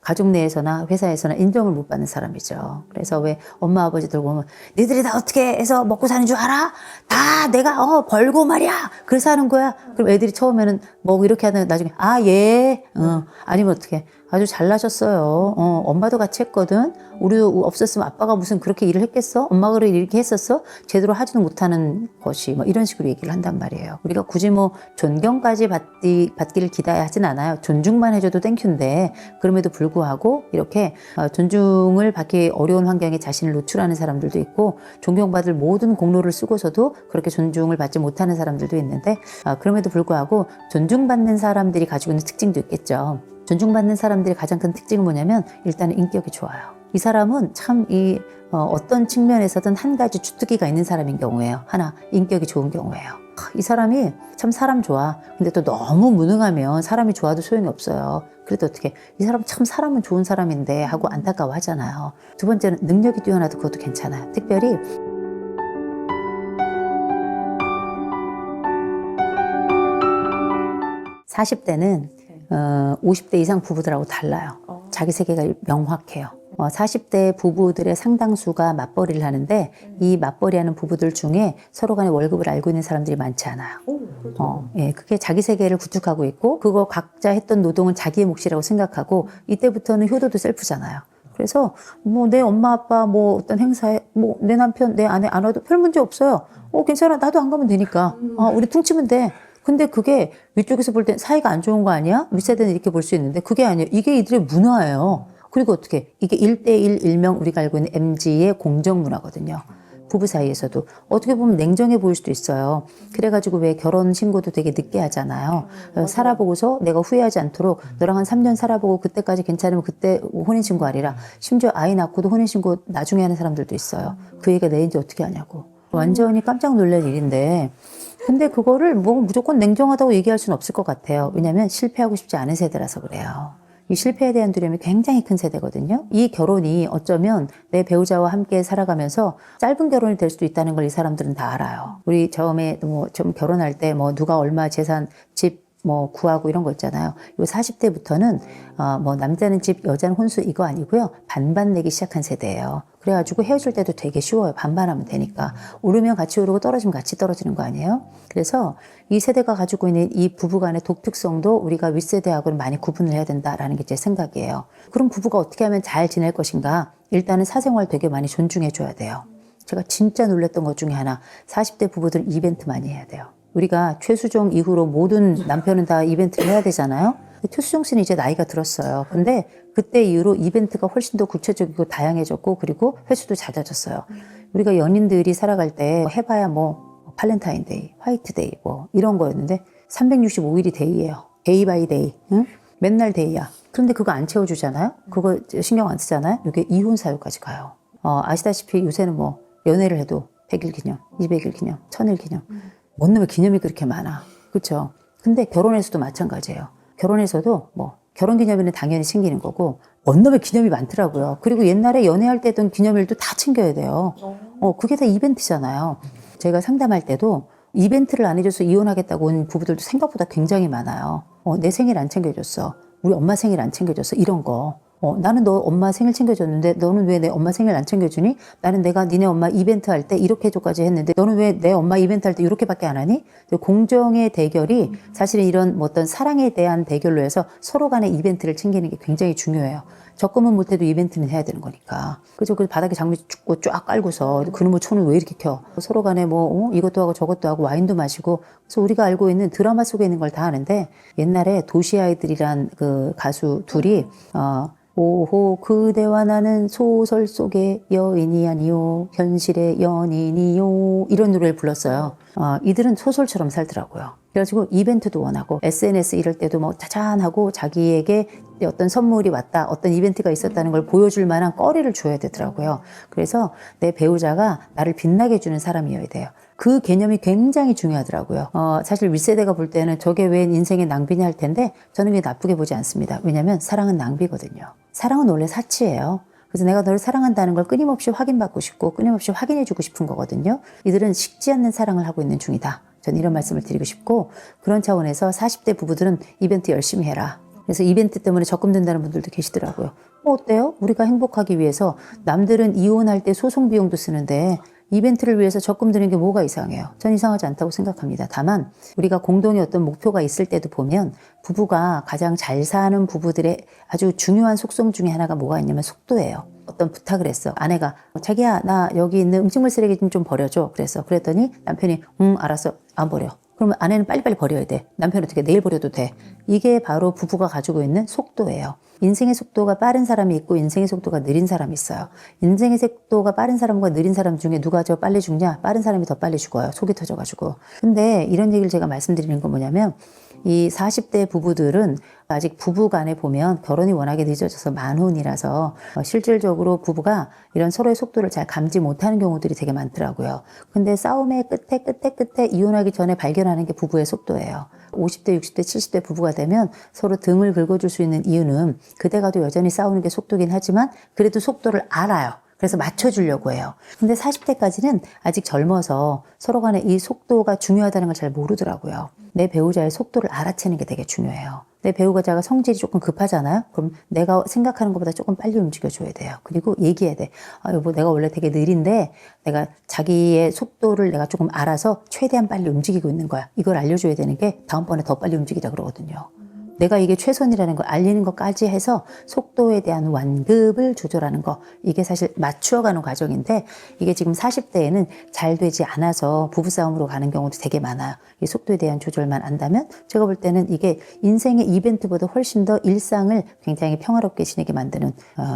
가족 내에서나 회사에서나 인정을 못 받는 사람이죠. 그래서 왜 엄마 아버지들 보면 니들이 다 어떻게 해서 먹고 사는 줄 알아? 다 내가 벌고 말이야. 그래서 하는 거야. 그럼 애들이 처음에는 뭐 이렇게 하다가 나중에 예. 아니면 어떻게 아주 잘나셨어요. 엄마도 같이 했거든. 우리도 없었으면 아빠가 무슨 그렇게 일을 했겠어? 엄마가 이렇게 했었어? 제대로 하지도 못하는 것이 뭐 이런 식으로 얘기를 한단 말이에요. 우리가 굳이 뭐 존경까지 받기를 기대하진 않아요. 존중만 해줘도 땡큐인데 그럼에도 불구하고 이렇게 존중을 받기 어려운 환경에 자신을 노출하는 사람들도 있고 존경받을 모든 공로를 쓰고서도 그렇게 존중을 받지 못하는 사람들도 있는데 그럼에도 불구하고 존중받는 사람들이 가지고 있는 특징도 있겠죠. 존중받는 사람들의 가장 큰 특징은 뭐냐면 일단은 인격이 좋아요. 이 사람은 참 어떤 측면에서든 한 가지 주특기가 있는 사람인 경우에요. 하나, 인격이 좋은 경우에요. 이 사람이 참 사람 좋아. 근데 또 너무 무능하면 사람이 좋아도 소용이 없어요. 그래도 어떻게 이 사람 참 사람은 좋은 사람인데 하고 안타까워 하잖아요. 두 번째는 능력이 뛰어나도 그것도 괜찮아요. 특별히 40대는 50대 이상 부부들하고 달라요. 자기 세계가 명확해요. 40대 부부들의 상당수가 맞벌이를 하는데 이 맞벌이하는 부부들 중에 서로 간에 월급을 알고 있는 사람들이 많지 않아요. 예, 그게 자기 세계를 구축하고 있고 그거 각자 했던 노동은 자기의 몫이라고 생각하고 이때부터는 효도도 셀프잖아요. 그래서 뭐 내 엄마 아빠 뭐 어떤 행사에 뭐 내 남편 내 아내 안 와도 별 문제 없어요. 괜찮아 나도 안 가면 되니까 우리 퉁치면 돼. 근데 그게 위쪽에서 볼 때 사이가 안 좋은 거 아니야? 윗세대는 이렇게 볼 수 있는데 그게 아니에요. 이게 이들의 문화예요. 그리고 어떻게 이게 1대1 일명 우리가 알고 있는 MG의 공정 문화거든요. 부부 사이에서도 어떻게 보면 냉정해 보일 수도 있어요. 그래가지고 왜 결혼 신고도 되게 늦게 하잖아요. 살아보고서 내가 후회하지 않도록 너랑 한 3년 살아보고 그때까지 괜찮으면 그때 혼인신고 하리라. 심지어 아이 낳고도 혼인신고 나중에 하는 사람들도 있어요. 그 얘기가 내인지 어떻게 하냐고. 완전히 깜짝 놀랄 일인데 근데 그거를 뭐 무조건 냉정하다고 얘기할 수는 없을 것 같아요. 왜냐하면 실패하고 싶지 않은 세대라서 그래요. 이 실패에 대한 두려움이 굉장히 큰 세대거든요. 이 결혼이 어쩌면 내 배우자와 함께 살아가면서 짧은 결혼이 될 수도 있다는 걸 이 사람들은 다 알아요. 우리 처음에 뭐 좀 결혼할 때 뭐 누가 얼마 재산, 집 뭐 구하고 이런 거 있잖아요. 요 40대부터는 뭐 남자는 집, 여자는 혼수 이거 아니고요. 반반 내기 시작한 세대예요. 그래가지고 헤어질 때도 되게 쉬워요. 반반하면 되니까. 오르면 같이 오르고 떨어지면 같이 떨어지는 거 아니에요? 그래서 이 세대가 가지고 있는 이 부부간의 독특성도 우리가 윗세대하고는 많이 구분을 해야 된다라는 게 제 생각이에요. 그럼 부부가 어떻게 하면 잘 지낼 것인가? 일단은 사생활 되게 많이 존중해 줘야 돼요. 제가 진짜 놀랐던 것 중에 하나, 40대 부부들 이벤트 많이 해야 돼요. 우리가 최수종 이후로 모든 남편은 다 이벤트를 해야 되잖아요. 최수종 씨는 이제 나이가 들었어요. 근데 그때 이후로 이벤트가 훨씬 더 구체적이고 다양해졌고 그리고 횟수도 잦아졌어요. 우리가 연인들이 살아갈 때 해봐야 뭐 발렌타인데이, 화이트데이 뭐 이런 거였는데 365일이 데이예요. 데이 바이 데이. 응? 맨날 데이야. 그런데 그거 안 채워주잖아요. 그거 신경 안 쓰잖아요. 이게 이혼 사유까지 가요. 아시다시피 요새는 뭐 연애를 해도 100일 기념, 200일 기념, 1000일 기념. 뭔 놈의 기념이 그렇게 많아. 그렇죠? 근데 결혼에서도 마찬가지예요. 결혼에서도 뭐 결혼기념일은 당연히 챙기는 거고 뭔 놈의 기념이 많더라고요. 그리고 옛날에 연애할 때 했던 기념일도 다 챙겨야 돼요. 그게 다 이벤트잖아요. 제가 상담할 때도 이벤트를 안 해줘서 이혼하겠다고 온 부부들도 생각보다 굉장히 많아요. 내 생일 안 챙겨줬어. 우리 엄마 생일 안 챙겨줬어. 이런 거. 나는 너 엄마 생일 챙겨줬는데 너는 왜 내 엄마 생일 안 챙겨주니? 나는 내가 니네 엄마 이벤트 할 때 이렇게 해줘까지 했는데 너는 왜 내 엄마 이벤트 할 때 이렇게밖에 안 하니? 공정의 대결이 사실은 이런 뭐 어떤 사랑에 대한 대결로 해서 서로 간의 이벤트를 챙기는 게 굉장히 중요해요. 적금은 못해도 이벤트는 해야 되는 거니까. 그죠? 그 바닥에 장미 죽고 쫙 깔고서 그놈의 초는 왜 이렇게 켜? 서로 간에 뭐 이것도 하고 저것도 하고 와인도 마시고 그래서 우리가 알고 있는 드라마 속에 있는 걸 다 하는데 옛날에 도시아이들이란 그 가수 둘이 오호 그대와 나는 소설 속의 여인이 아니요 현실의 연인이요 이런 노래를 불렀어요. 이들은 소설처럼 살더라고요. 그래가지고 이벤트도 원하고 SNS 이럴 때도 뭐 짜잔하고 자기에게 어떤 선물이 왔다 어떤 이벤트가 있었다는 걸 보여줄 만한 거리를 줘야 되더라고요. 그래서 내 배우자가 나를 빛나게 해주는 사람이어야 돼요. 그 개념이 굉장히 중요하더라고요. 사실 윗세대가 볼 때는 저게 왜 인생의 낭비냐 할 텐데 저는 그게 나쁘게 보지 않습니다. 왜냐하면 사랑은 낭비거든요. 사랑은 원래 사치예요. 그래서 내가 너를 사랑한다는 걸 끊임없이 확인받고 싶고 끊임없이 확인해주고 싶은 거거든요. 이들은 식지 않는 사랑을 하고 있는 중이다. 저는 이런 말씀을 드리고 싶고 그런 차원에서 40대 부부들은 이벤트 열심히 해라. 그래서 이벤트 때문에 적금 든다는 분들도 계시더라고요. 어때요? 우리가 행복하기 위해서 남들은 이혼할 때 소송 비용도 쓰는데 이벤트를 위해서 적금 드는 게 뭐가 이상해요? 전 이상하지 않다고 생각합니다. 다만 우리가 공동의 어떤 목표가 있을 때도 보면 부부가 가장 잘 사는 부부들의 아주 중요한 속성 중에 하나가 뭐가 있냐면 속도예요. 어떤 부탁을 했어. 아내가 자기야 나 여기 있는 음식물 쓰레기 좀 버려줘. 그랬더니 남편이 알았어. 안 버려. 그러면 아내는 빨리빨리 버려야 돼. 남편은 어떻게 내일 버려도 돼. 이게 바로 부부가 가지고 있는 속도예요. 인생의 속도가 빠른 사람이 있고 인생의 속도가 느린 사람이 있어요. 인생의 속도가 빠른 사람과 느린 사람 중에 누가 더 빨리 죽냐? 빠른 사람이 더 빨리 죽어요. 속이 터져가지고. 근데 이런 얘기를 제가 말씀드리는 건 뭐냐면 이 40대 부부들은 아직 부부 간에 보면 결혼이 워낙에 늦어져서 만혼이라서 실질적으로 부부가 이런 서로의 속도를 잘 감지 못하는 경우들이 되게 많더라고요. 근데 싸움의 끝에 이혼하기 전에 발견하는 게 부부의 속도예요. 50대, 60대, 70대 부부가 되면 서로 등을 긁어줄 수 있는 이유는 그때 가도 여전히 싸우는 게 속도긴 하지만 그래도 속도를 알아요. 그래서 맞춰주려고 해요. 근데 40대까지는 아직 젊어서 서로 간에 이 속도가 중요하다는 걸 잘 모르더라고요. 내 배우자의 속도를 알아채는 게 되게 중요해요. 내 배우자가 성질이 조금 급하잖아요? 그럼 내가 생각하는 것보다 조금 빨리 움직여줘야 돼요. 그리고 얘기해야 돼. 여보, 내가 원래 되게 느린데 내가 자기의 속도를 내가 조금 알아서 최대한 빨리 움직이고 있는 거야. 이걸 알려줘야 되는 게 다음번에 더 빨리 움직이자 그러거든요. 내가 이게 최선이라는 걸 알리는 것까지 해서 속도에 대한 완급을 조절하는 거, 이게 사실 맞추어가는 과정인데 이게 지금 40대에는 잘 되지 않아서 부부싸움으로 가는 경우도 되게 많아요. 이 속도에 대한 조절만 안다면 제가 볼 때는 이게 인생의 이벤트보다 훨씬 더 일상을 굉장히 평화롭게 지내게 만드는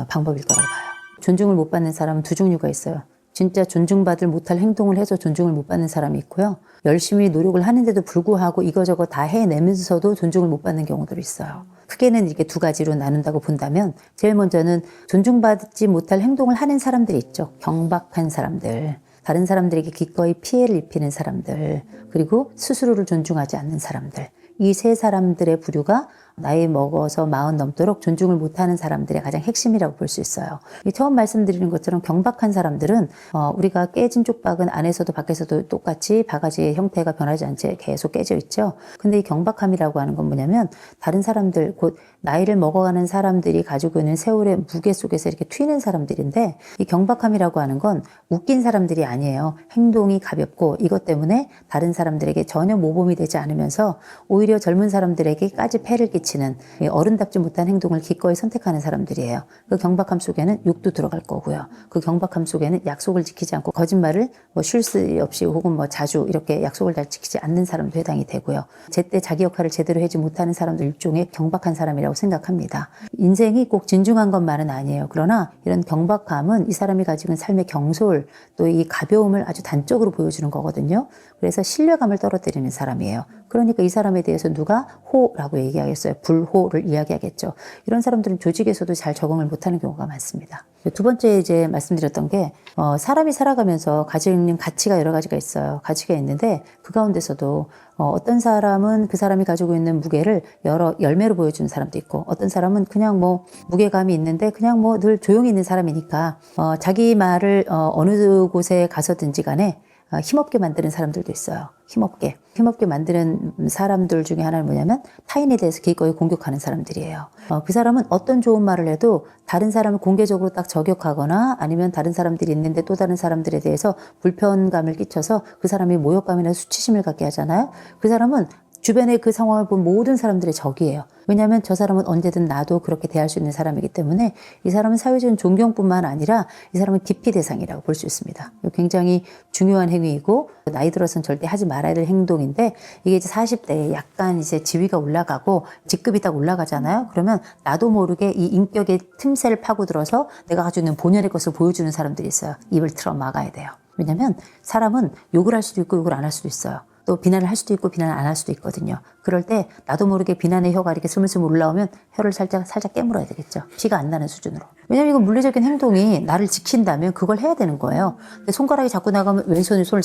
방법일 거라고 봐요. 존중을 못 받는 사람은 두 종류가 있어요. 진짜 존중받을 못할 행동을 해서 존중을 못 받는 사람이 있고요. 열심히 노력을 하는데도 불구하고 이거저거 다 해내면서도 존중을 못 받는 경우들이 있어요. 크게는 이렇게 두 가지로 나눈다고 본다면 제일 먼저는 존중받지 못할 행동을 하는 사람들이 있죠. 경박한 사람들, 다른 사람들에게 기꺼이 피해를 입히는 사람들, 그리고 스스로를 존중하지 않는 사람들. 이 세 사람들의 부류가 나이 먹어서 40 넘도록 존중을 못하는 사람들의 가장 핵심이라고 볼 수 있어요. 처음 말씀드리는 것처럼 경박한 사람들은 우리가 깨진 쪽박은 안에서도 밖에서도 똑같이 바가지의 형태가 변하지 않지 계속 깨져 있죠. 근데 이 경박함이라고 하는 건 뭐냐면 다른 사람들, 곧 나이를 먹어가는 사람들이 가지고 있는 세월의 무게 속에서 이렇게 튀는 사람들인데 이 경박함이라고 하는 건 웃긴 사람들이 아니에요. 행동이 가볍고 이것 때문에 다른 사람들에게 전혀 모범이 되지 않으면서 오히려 젊은 사람들에게까지 폐를 끼치는 어른답지 못한 행동을 기꺼이 선택하는 사람들이에요. 그 경박함 속에는 욕도 들어갈 거고요. 그 경박함 속에는 약속을 지키지 않고 거짓말을 쉴 새 없이 혹은 자주 이렇게 약속을 잘 지키지 않는 사람도 해당이 되고요. 제때 자기 역할을 제대로 하지 못하는 사람도 일종의 경박한 사람이라고 생각합니다. 인생이 꼭 진중한 것만은 아니에요. 그러나 이런 경박함은 이 사람이 가지고 있는 삶의 경솔 또 이 가벼움을 아주 단적으로 보여주는 거거든요. 그래서 신뢰감을 떨어뜨리는 사람이에요. 그러니까 이 사람에 대해서 누가 호라고 얘기하겠어요. 불호를 이야기하겠죠. 이런 사람들은 조직에서도 잘 적응을 못하는 경우가 많습니다. 두 번째 이제 말씀드렸던 게 사람이 살아가면서 가지고 있는 가치가 여러 가지가 있어요. 가치가 있는데 그 가운데서도 어떤 사람은 그 사람이 가지고 있는 무게를 여러 열매로 보여주는 사람도 있고 어떤 사람은 그냥 무게감이 있는데 그냥 늘 조용히 있는 사람이니까 자기 말을 어느 곳에 가서든지 간에 힘없게 만드는 사람들도 있어요. 힘없게 만드는 사람들 중에 하나는 뭐냐면 타인에 대해서 기꺼이 공격하는 사람들이에요. 그 사람은 어떤 좋은 말을 해도 다른 사람을 공개적으로 딱 저격하거나 아니면 다른 사람들이 있는데 또 다른 사람들에 대해서 불편감을 끼쳐서 그 사람이 모욕감이나 수치심을 갖게 하잖아요. 그 사람은 주변에 그 상황을 본 모든 사람들의 적이에요. 왜냐하면 저 사람은 언제든 나도 그렇게 대할 수 있는 사람이기 때문에 이 사람은 사회적인 존경뿐만 아니라 이 사람은 기피 대상이라고 볼 수 있습니다. 굉장히 중요한 행위이고 나이 들어서는 절대 하지 말아야 될 행동인데 이게 이제 40대에 약간 이제 지위가 올라가고 직급이 딱 올라가잖아요. 그러면 나도 모르게 이 인격의 틈새를 파고들어서 내가 가지고 있는 본연의 것을 보여주는 사람들이 있어요. 입을 틀어 막아야 돼요. 왜냐하면 사람은 욕을 할 수도 있고 욕을 안 할 수도 있어요. 또 비난을 할 수도 있고 비난을 안 할 수도 있거든요. 그럴 때 나도 모르게 비난의 혀가 이렇게 스물스물 올라오면 혀를 살짝 깨물어야 되겠죠. 피가 안 나는 수준으로. 왜냐면 이건 물리적인 행동이 나를 지킨다면 그걸 해야 되는 거예요. 근데 손가락이 자꾸 나가면 왼손이 손을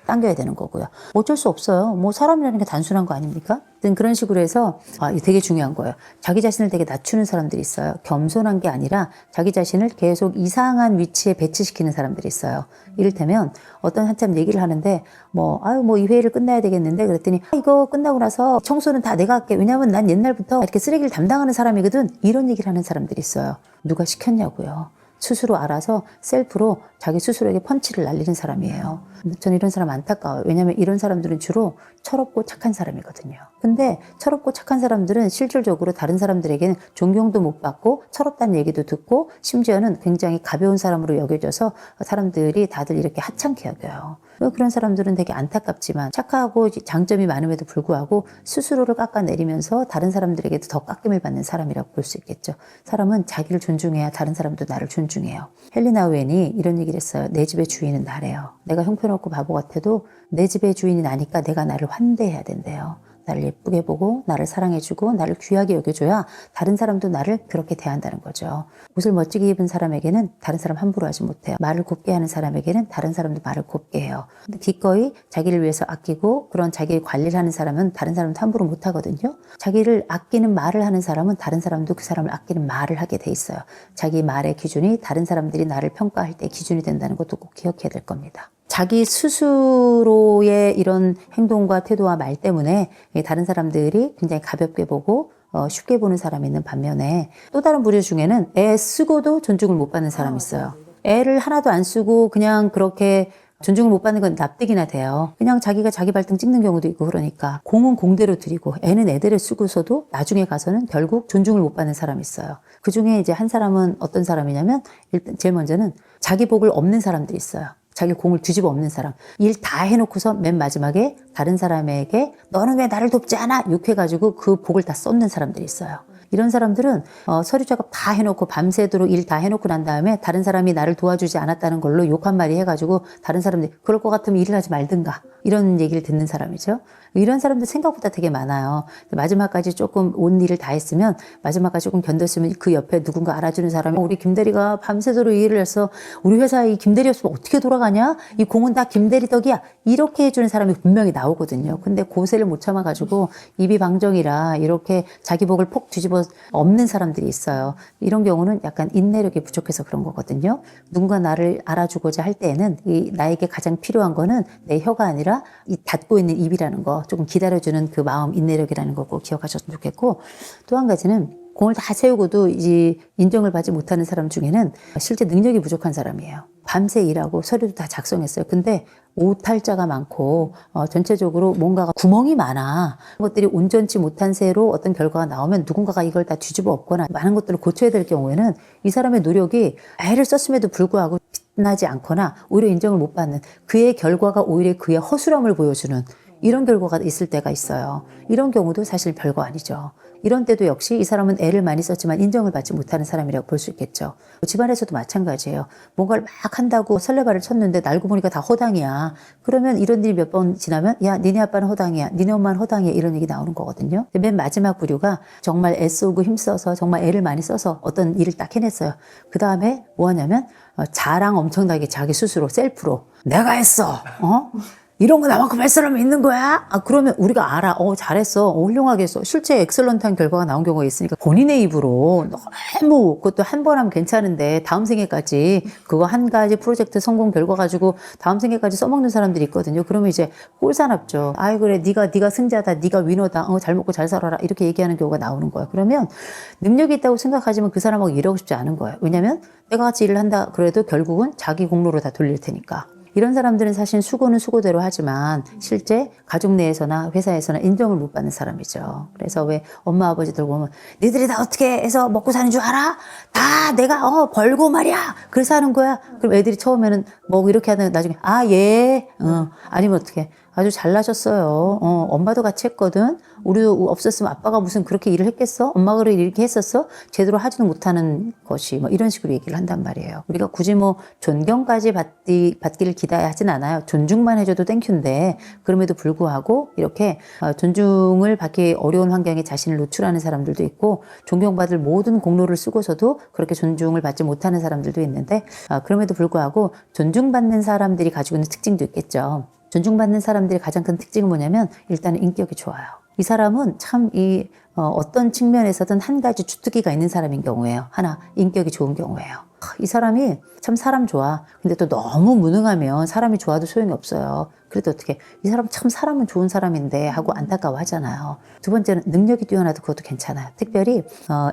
당겨야 되는 거고요. 어쩔 수 없어요. 사람이라는 게 단순한 거 아닙니까? 근데 어쨌든 그런 식으로 해서 이게 되게 중요한 거예요. 자기 자신을 되게 낮추는 사람들이 있어요. 겸손한 게 아니라 자기 자신을 계속 이상한 위치에 배치시키는 사람들이 있어요. 이를테면 어떤 한참 얘기를 하는데 이 회의를 끝내야 되겠는데 그랬더니 이거 끝나고 나서 청소는 다 내가 할게. 왜냐면 난 옛날부터 이렇게 쓰레기를 담당하는 사람이거든. 이런 얘기를 하는 사람들이 있어요. 누가 시켰냐고요. 스스로 알아서 셀프로 자기 스스로에게 펀치를 날리는 사람이에요. 근데 저는 이런 사람 안타까워요. 왜냐하면 이런 사람들은 주로 철없고 착한 사람이거든요. 근데 철없고 착한 사람들은 실질적으로 다른 사람들에게는 존경도 못 받고 철없다는 얘기도 듣고 심지어는 굉장히 가벼운 사람으로 여겨져서 사람들이 다들 이렇게 하찮게 여겨요. 그런 사람들은 되게 안타깝지만 착하고 장점이 많음에도 불구하고 스스로를 깎아내리면서 다른 사람들에게도 더 깎임을 받는 사람이라고 볼 수 있겠죠. 사람은 자기를 존중해야 다른 사람도 나를 존중해요. 헬리나 우엔이 이런 얘기를 했어요. 내 집의 주인은 나래요. 내가 형편없고 바보 같아도 내 집의 주인이 나니까 내가 나를 환대해야 된대요. 나를 예쁘게 보고 나를 사랑해주고 나를 귀하게 여겨줘야 다른 사람도 나를 그렇게 대한다는 거죠. 옷을 멋지게 입은 사람에게는 다른 사람 함부로 하지 못해요. 말을 곱게 하는 사람에게는 다른 사람도 말을 곱게 해요. 근데 기꺼이 자기를 위해서 아끼고 그런 자기 관리를 하는 사람은 다른 사람도 함부로 못 하거든요. 자기를 아끼는 말을 하는 사람은 다른 사람도 그 사람을 아끼는 말을 하게 돼 있어요. 자기 말의 기준이 다른 사람들이 나를 평가할 때 기준이 된다는 것도 꼭 기억해야 될 겁니다. 자기 스스로의 이런 행동과 태도와 말 때문에 다른 사람들이 굉장히 가볍게 보고 쉽게 보는 사람이 있는 반면에 또 다른 부류 중에는 애 쓰고도 존중을 못 받는 사람이 있어요. 애를 하나도 안 쓰고 그냥 그렇게 존중을 못 받는 건 납득이나 돼요. 그냥 자기가 자기 발등 찍는 경우도 있고 그러니까 공은 공대로 드리고 애는 애대로 쓰고서도 나중에 가서는 결국 존중을 못 받는 사람이 있어요. 그 중에 이제 한 사람은 어떤 사람이냐면 일단 제일 먼저는 자기 복을 없는 사람들이 있어요. 자기 공을 뒤집어 엎는 사람. 일 다 해놓고서 맨 마지막에 다른 사람에게 너는 왜 나를 돕지 않아? 욕해가지고 그 복을 다 쏟는 사람들이 있어요. 이런 사람들은 서류 작업 다 해놓고 밤새도록 일 다 해놓고 난 다음에 다른 사람이 나를 도와주지 않았다는 걸로 욕 한 마디 해가지고 다른 사람들이 그럴 것 같으면 일을 하지 말든가 이런 얘기를 듣는 사람이죠. 이런 사람들 생각보다 되게 많아요. 마지막까지 조금 온 일을 다 했으면 마지막까지 조금 견뎠으면 그 옆에 누군가 알아주는 사람이 우리 김대리가 밤새도록 일을 해서 우리 회사에 이 김대리였으면 어떻게 돌아가냐? 이 공은 다 김대리 덕이야. 이렇게 해주는 사람이 분명히 나오거든요. 근데 고세를 못 참아가지고 입이 방정이라 이렇게 자기 복을 폭 뒤집어 엎는 사람들이 있어요. 이런 경우는 약간 인내력이 부족해서 그런 거거든요. 누군가 나를 알아주고자 할 때에는 나에게 가장 필요한 거는 내 혀가 아니라 이 닫고 있는 입이라는 거, 조금 기다려주는 그 마음, 인내력이라는 거 꼭 기억하셨으면 좋겠고, 또 한 가지는 공을 다 세우고도 이제 인정을 받지 못하는 사람 중에는 실제 능력이 부족한 사람이에요. 밤새 일하고 서류도 다 작성했어요. 근데 오탈자가 많고 전체적으로 뭔가가 구멍이 많아. 그런 것들이 온전치 못한 새로 어떤 결과가 나오면 누군가가 이걸 다 뒤집어 엎거나 많은 것들을 고쳐야 될 경우에는 이 사람의 노력이 애를 썼음에도 불구하고 빛나지 않거나 오히려 인정을 못 받는, 그의 결과가 오히려 그의 허술함을 보여주는 이런 결과가 있을 때가 있어요. 이런 경우도 사실 별거 아니죠. 이런 때도 역시 이 사람은 애를 많이 썼지만 인정을 받지 못하는 사람이라고 볼 수 있겠죠. 집안에서도 마찬가지예요. 뭔가를 막 한다고 설레발을 쳤는데 알고 보니까 다 허당이야. 그러면 이런 일이 몇 번 지나면 야, 니네 아빠는 허당이야, 니네 엄마는 허당이야, 이런 얘기 나오는 거거든요. 맨 마지막 부류가 정말 애쓰고 힘써서 정말 애를 많이 써서 어떤 일을 딱 해냈어요. 그 다음에 뭐 하냐면 자랑 엄청나게 자기 스스로 셀프로 내가 했어. 이런 거 나만큼 할 사람이 있는 거야? 그러면 우리가 알아. 잘했어. 훌륭하게 했어. 실제 엑셀런트한 결과가 나온 경우가 있으니까 본인의 입으로 너무 그것도 한 번 하면 괜찮은데 다음 생에까지 그거 한 가지 프로젝트 성공 결과 가지고 다음 생에까지 써먹는 사람들이 있거든요. 그러면 이제 꼴사납죠. 아이 그래 네가 승자다. 네가 위너다. 잘 먹고 잘 살아라. 이렇게 얘기하는 경우가 나오는 거예요. 그러면 능력이 있다고 생각하지만 그 사람하고 일하고 싶지 않은 거예요. 왜냐면 내가 같이 일을 한다 그래도 결국은 자기 공로로 다 돌릴 테니까. 이런 사람들은 사실 수고는 수고대로 하지만 실제 가족 내에서나 회사에서나 인정을 못 받는 사람이죠. 그래서 왜 엄마 아버지들 보면 니들이 다 어떻게 해서 먹고 사는 줄 알아? 다 내가 벌고 말이야. 그래서 하는 거야. 그럼 애들이 처음에는 뭐 이렇게 하다가 나중에 예. 아니면 어떻게 아주 잘나셨어요. 엄마도 같이 했거든. 우리도 없었으면 아빠가 무슨 그렇게 일을 했겠어? 엄마가 이렇게 했었어? 제대로 하지는 못하는 것이 뭐 이런 식으로 얘기를 한단 말이에요. 우리가 굳이 뭐 존경까지 받기를 기대하진 않아요. 존중만 해줘도 땡큐인데 그럼에도 불구하고 이렇게 존중을 받기 어려운 환경에 자신을 노출하는 사람들도 있고 존경받을 모든 공로를 쓰고서도 그렇게 존중을 받지 못하는 사람들도 있는데 그럼에도 불구하고 존중받는 사람들이 가지고 있는 특징도 있겠죠. 존중받는 사람들의 가장 큰 특징은 뭐냐면 일단은 인격이 좋아요. 이 사람은 참 어떤 측면에서든 한 가지 주특기가 있는 사람인 경우예요. 하나, 인격이 좋은 경우예요. 이 사람이 참 사람 좋아. 근데 또 너무 무능하면 사람이 좋아도 소용이 없어요. 그래도 어떻게 이 사람 참 사람은 좋은 사람인데 하고 안타까워 하잖아요. 두 번째는 능력이 뛰어나도 그것도 괜찮아요. 특별히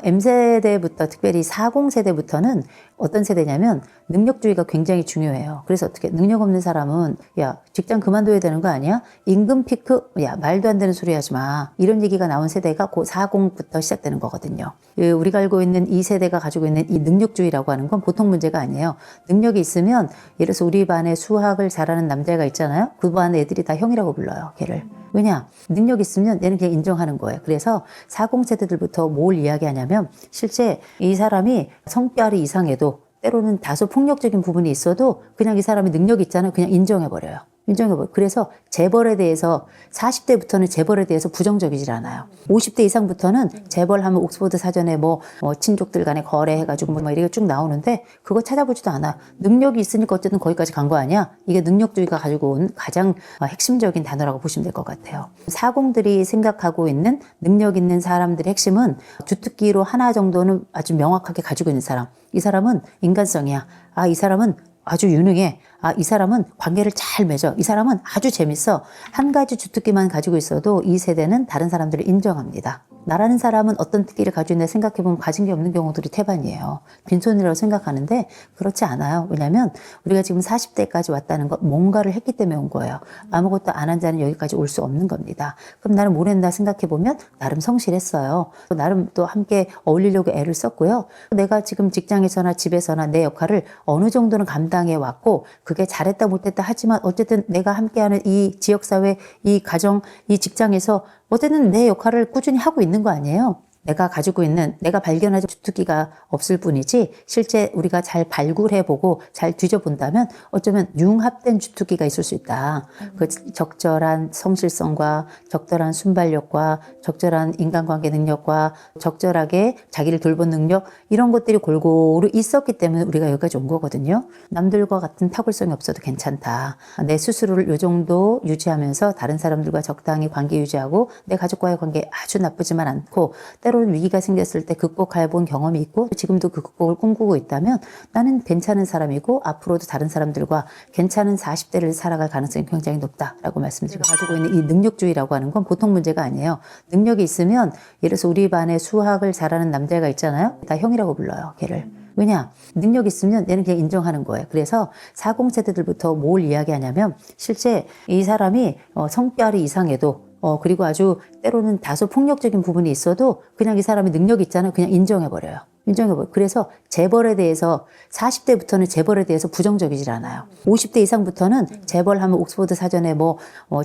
M세대부터 특별히 40세대부터는 어떤 세대냐면 능력주의가 굉장히 중요해요. 그래서 어떻게 능력 없는 사람은 야 직장 그만둬야 되는 거 아니야? 임금 피크? 야 말도 안 되는 소리 하지 마. 이런 얘기가 나온 세대가 그 40부터 시작되는 거거든요. 우리가 알고 있는 이 세대가 가지고 있는 이 능력주의라고 하는 건 보통 문제가 아니에요. 능력이 있으면 예를 들어서 우리 반에 수학을 잘하는 남자애가 있잖아요. 그 반 애들이 다 형이라고 불러요. 걔를. 왜냐? 능력 있으면 얘는 그냥 인정하는 거예요. 그래서 40세대들부터 뭘 이야기하냐면 실제 이 사람이 성별이 이상해도 때로는 다소 폭력적인 부분이 있어도 그냥 이 사람이 능력이 있잖아요. 그냥 인정해버려요. 인정해버려요. 그래서 재벌에 대해서 40대부터는 재벌에 대해서 부정적이질 않아요. 50대 이상부터는 재벌하면 옥스퍼드 사전에 뭐 친족들 간에 거래해가지고 뭐 이렇게 쭉 나오는데 그거 찾아보지도 않아. 능력이 있으니까 어쨌든 거기까지 간 거 아니야? 이게 능력주의가 가지고 온 가장 핵심적인 단어라고 보시면 될 것 같아요. 40들이 생각하고 있는 능력 있는 사람들의 핵심은 주특기로 하나 정도는 아주 명확하게 가지고 있는 사람. 이 사람은 인간성이야. 아, 이 사람은 아주 유능해. 아, 이 사람은 관계를 잘 맺어. 이 사람은 아주 재밌어. 한 가지 주특기만 가지고 있어도 이 세대는 다른 사람들을 인정합니다. 나라는 사람은 어떤 특기를 가지고 있나 생각해보면 가진 게 없는 경우들이 태반이에요. 빈손이라고 생각하는데 그렇지 않아요. 왜냐하면 우리가 지금 40대까지 왔다는 건 뭔가를 했기 때문에 온 거예요. 아무것도 안 한 자는 여기까지 올 수 없는 겁니다. 그럼 나는 뭘 했나 생각해보면 나름 성실했어요. 나름 또 함께 어울리려고 애를 썼고요. 내가 지금 직장에서나 집에서나 내 역할을 어느 정도는 감당해 왔고 그게 잘했다 못했다 하지만 어쨌든 내가 함께하는 이 지역사회, 이 가정, 이 직장에서 어쨌든 내 역할을 꾸준히 하고 있는 거 아니에요? 내가 가지고 있는, 내가 발견하지 주특기가 없을 뿐이지 실제 우리가 잘 발굴해보고 잘 뒤져본다면 어쩌면 융합된 주특기가 있을 수 있다. 그 적절한 성실성과 적절한 순발력과 적절한 인간관계 능력과 적절하게 자기를 돌본 능력 이런 것들이 골고루 있었기 때문에 우리가 여기까지 온 거거든요. 남들과 같은 탁월성이 없어도 괜찮다. 내 스스로를 요 정도 유지하면서 다른 사람들과 적당히 관계 유지하고 내 가족과의 관계 아주 나쁘지만 않고 때로는 위기가 생겼을 때 극복해 본 경험이 있고 지금도 그 극복을 꿈꾸고 있다면 나는 괜찮은 사람이고 앞으로도 다른 사람들과 괜찮은 40대를 살아갈 가능성이 굉장히 높다라고 말씀드리고 가지고 있는 이 능력주의라고 하는 건 보통 문제가 아니에요. 능력이 있으면 예를 들어서 우리 반에 수학을 잘하는 남자애가 있잖아요. 다 형이라고 불러요. 걔를. 왜냐? 능력 있으면 얘는 그냥 인정하는 거예요. 그래서 40세대들부터 뭘 이야기하냐면 실제 이 사람이 성별이 이상해도 그리고 아주 때로는 다소 폭력적인 부분이 있어도 그냥 이 사람이 능력이 있잖아요. 그냥 인정해버려요. 인정해버려요. 그래서 재벌에 대해서 40대부터는 재벌에 대해서 부정적이질 않아요. 50대 이상부터는 재벌하면 옥스퍼드 사전에 뭐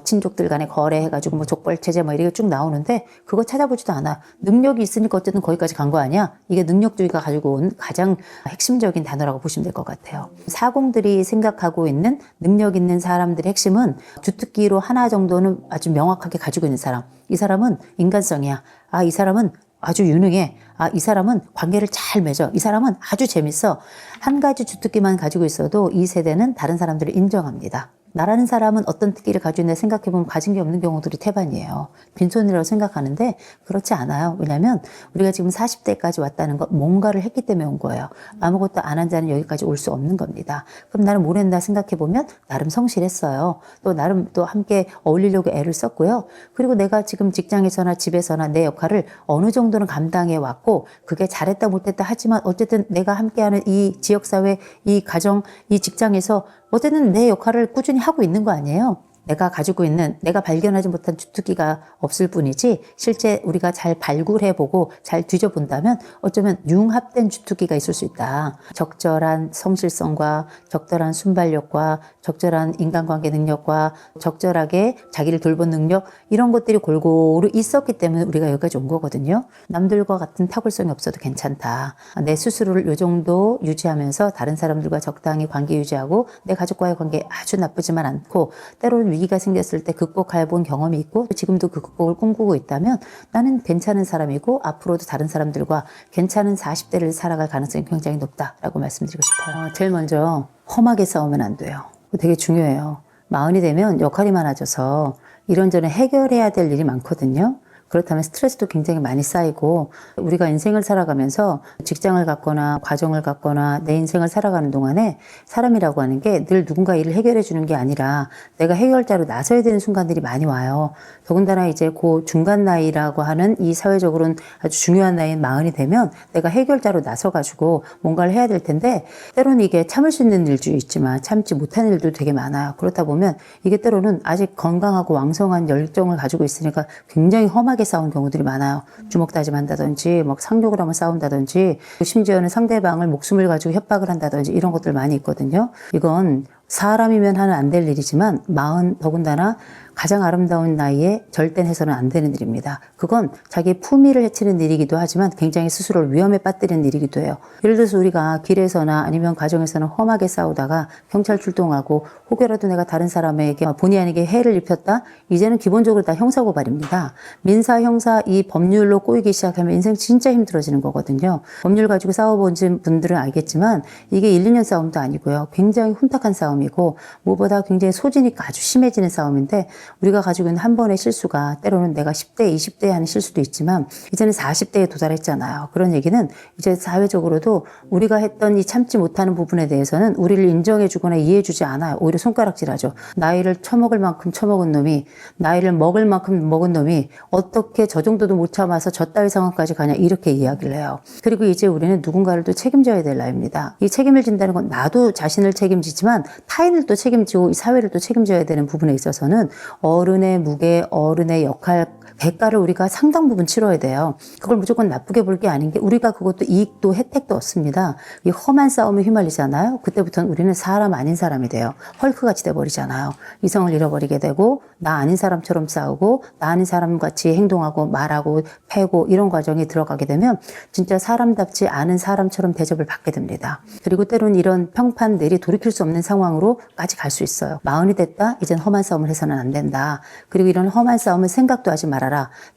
친족들 간에 거래해가지고 뭐 족벌체제 뭐 이렇게 쭉 나오는데 그거 찾아보지도 않아. 능력이 있으니까 어쨌든 거기까지 간 거 아니야? 이게 능력주의가 가지고 온 가장 핵심적인 단어라고 보시면 될 것 같아요. 40들이 생각하고 있는 능력 있는 사람들의 핵심은 주특기로 하나 정도는 아주 명확하게 가지고 있는 사람. 이 사람은 인간성이야. 아, 이 사람은 아주 유능해. 아, 이 사람은 관계를 잘 맺어. 이 사람은 아주 재밌어. 한 가지 주특기만 가지고 있어도 이 세대는 다른 사람들을 인정합니다. 나라는 사람은 어떤 특기를 가지고 있나 생각해보면 가진 게 없는 경우들이 태반이에요. 빈손이라고 생각하는데 그렇지 않아요. 왜냐하면 우리가 지금 40대까지 왔다는 건 뭔가를 했기 때문에 온 거예요. 아무것도 안 한 자는 여기까지 올 수 없는 겁니다. 그럼 나는 뭘 했나 생각해보면 나름 성실했어요. 또 나름 또 함께 어울리려고 애를 썼고요. 그리고 내가 지금 직장에서나 집에서나 내 역할을 어느 정도는 감당해 왔고 그게 잘했다 못했다 하지만 어쨌든 내가 함께하는 이 지역사회, 이 가정, 이 직장에서 어쨌든 내 역할을 꾸준히 하고 있는 거 아니에요? 내가 가지고 있는, 내가 발견하지 못한 주특기가 없을 뿐이지 실제 우리가 잘 발굴해보고 잘 뒤져본다면 어쩌면 융합된 주특기가 있을 수 있다. 적절한 성실성과 적절한 순발력과 적절한 인간관계 능력과 적절하게 자기를 돌본 능력 이런 것들이 골고루 있었기 때문에 우리가 여기까지 온 거거든요. 남들과 같은 탁월성이 없어도 괜찮다. 내 스스로를 요 정도 유지하면서 다른 사람들과 적당히 관계 유지하고 내 가족과의 관계 아주 나쁘지만 않고 때로는 위기가 생겼을 때 극복해 본 경험이 있고 지금도 그 극복을 꿈꾸고 있다면 나는 괜찮은 사람이고 앞으로도 다른 사람들과 괜찮은 40대를 살아갈 가능성이 굉장히 높다라고 말씀드리고 싶어요. 제일 먼저 험하게 싸우면 안 돼요. 되게 중요해요. 마흔이 되면 역할이 많아져서 이런저런 해결해야 될 일이 많거든요. 그렇다면 스트레스도 굉장히 많이 쌓이고 우리가 인생을 살아가면서 직장을 갖거나 가정을 갖거나 내 인생을 살아가는 동안에 사람이라고 하는 게 늘 누군가 일을 해결해 주는 게 아니라 내가 해결자로 나서야 되는 순간들이 많이 와요. 더군다나 이제 그 중간 나이라고 하는 이 사회적으로는 아주 중요한 나이인 40이 되면 내가 해결자로 나서가지고 뭔가를 해야 될 텐데 때로는 이게 참을 수 있는 일도 있지만 참지 못하는 일도 되게 많아요. 그렇다 보면 이게 때로는 아직 건강하고 왕성한 열정을 가지고 있으니까 굉장히 험하게 싸운 경우들이 많아요. 주먹 다짐한다든지 막 상욕을 하면 싸운다든지 심지어는 상대방을 목숨을 가지고 협박을 한다든지 이런 것들 많이 있거든요. 이건 사람이면 하는 안 될 일이지만 40 더군다나 가장 아름다운 나이에 절대 해서는 안 되는 일입니다. 그건 자기 품위를 해치는 일이기도 하지만 굉장히 스스로를 위험에 빠뜨리는 일이기도 해요. 예를 들어서 우리가 길에서나 아니면 가정에서는 험하게 싸우다가 경찰 출동하고 혹여라도 내가 다른 사람에게 본의 아니게 해를 입혔다? 이제는 기본적으로 다 형사고발입니다. 민사, 형사 이 법률로 꼬이기 시작하면 인생 진짜 힘들어지는 거거든요. 법률 가지고 싸워본 분들은 알겠지만 이게 1, 2년 싸움도 아니고요. 굉장히 혼탁한 싸움이고 무엇보다 굉장히 소진이 아주 심해지는 싸움인데 우리가 가지고 있는 한 번의 실수가 때로는 내가 10대, 20대에 하는 실수도 있지만 이제는 40대에 도달했잖아요. 그런 얘기는 이제 사회적으로도 우리가 했던 이 참지 못하는 부분에 대해서는 우리를 인정해주거나 이해해주지 않아요. 오히려 손가락질하죠. 나이를 처먹을 만큼 처먹은 놈이 나이를 먹을 만큼 먹은 놈이 어떻게 저 정도도 못 참아서 저 따위 상황까지 가냐 이렇게 이야기를 해요. 그리고 이제 우리는 누군가를 또 책임져야 될 나이입니다. 이 책임을 진다는 건 나도 자신을 책임지지만 타인을 또 책임지고 이 사회를 또 책임져야 되는 부분에 있어서는 어른의 무게, 어른의 역할, 대가를 우리가 상당 부분 치러야 돼요. 그걸 무조건 나쁘게 볼 게 아닌 게 우리가 그것도 이익도 혜택도 얻습니다. 이 험한 싸움에 휘말리잖아요. 그때부터는 우리는 사람 아닌 사람이 돼요. 헐크같이 돼버리잖아요. 이성을 잃어버리게 되고 나 아닌 사람처럼 싸우고 나 아닌 사람같이 행동하고 말하고 패고 이런 과정에 들어가게 되면 진짜 사람답지 않은 사람처럼 대접을 받게 됩니다. 그리고 때로는 이런 평판들이 돌이킬 수 없는 상황으로까지 갈 수 있어요. 40이 됐다? 이젠 험한 싸움을 해서는 안 된다. 그리고 이런 험한 싸움은 생각도 하지 말아라.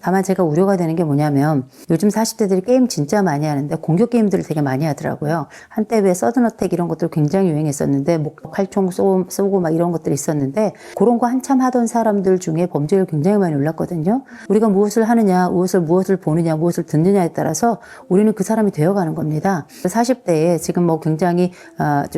다만 제가 우려가 되는 게 뭐냐면 요즘 40대들이 게임 진짜 많이 하는데 공격 게임들을 되게 많이 하더라고요. 한때 왜 서든어택 이런 것들 굉장히 유행했었는데 칼총 쏘고 막 이런 것들이 있었는데 그런 거 한참 하던 사람들 중에 범죄율 굉장히 많이 올랐거든요. 우리가 무엇을 하느냐, 무엇을 보느냐, 무엇을 듣느냐에 따라서 우리는 그 사람이 되어가는 겁니다. 40대에 지금 뭐 굉장히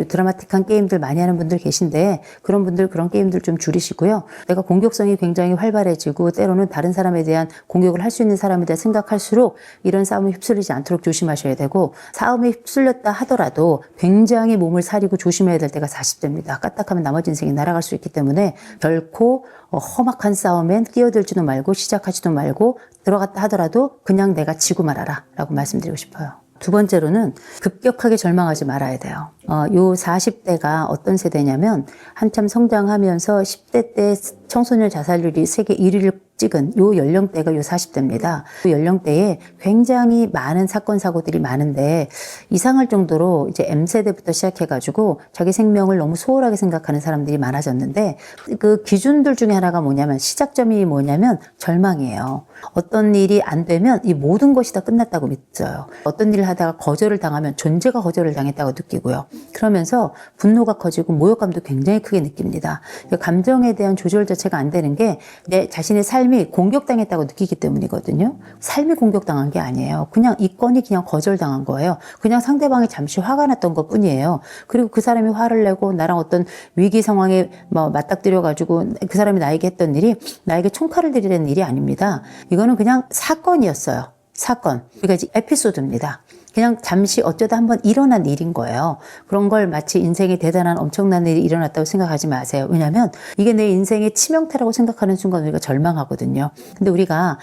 드라마틱한 게임들 많이 하는 분들 계신데 그런 분들 그런 게임들 좀 줄이시고요. 내가 공격성이 굉장히 활발해지고 때로는 다른 사람에 대한 공격을 할 수 있는 사람이다 생각할수록 이런 싸움에 휩쓸리지 않도록 조심하셔야 되고 싸움에 휩쓸렸다 하더라도 굉장히 몸을 사리고 조심해야 될 때가 40대입니다. 까딱하면 나머지 인생이 날아갈 수 있기 때문에 결코 험악한 싸움엔 끼어들지도 말고 시작하지도 말고 들어갔다 하더라도 그냥 내가 지고 말아라 라고 말씀드리고 싶어요. 두 번째로는 급격하게 절망하지 말아야 돼요. 요 40대가 어떤 세대냐면 한참 성장하면서 10대 때 청소년 자살률이 세계 1위를 찍은 요 연령대가 요 40대입니다. 그 연령대에 굉장히 많은 사건 사고들이 많은데 이상할 정도로 이제 M세대부터 시작해가지고 자기 생명을 너무 소홀하게 생각하는 사람들이 많아졌는데 그 기준들 중에 하나가 뭐냐면 시작점이 뭐냐면 절망이에요. 어떤 일이 안 되면 이 모든 것이 다 끝났다고 믿어요. 어떤 일을 하다가 거절을 당하면 존재가 거절을 당했다고 느끼고요. 그러면서 분노가 커지고 모욕감도 굉장히 크게 느낍니다. 감정에 대한 조절 자체가 안 되는 게 내 자신의 삶이 공격당했다고 느끼기 때문이거든요. 삶이 공격당한 게 아니에요. 그냥 이 건이 그냥 거절당한 거예요. 그냥 상대방이 잠시 화가 났던 것 뿐이에요. 그리고 그 사람이 화를 내고 나랑 어떤 위기 상황에 맞닥뜨려가지고 그 사람이 나에게 했던 일이 나에게 총칼을 들이는 일이 아닙니다. 이거는 그냥 사건이었어요. 사건. 그러니까 이제 에피소드입니다. 그냥 잠시 어쩌다 한번 일어난 일인 거예요. 그런 걸 마치 인생에 대단한 엄청난 일이 일어났다고 생각하지 마세요. 왜냐하면 이게 내 인생의 치명타라고 생각하는 순간 우리가 절망하거든요. 근데 우리가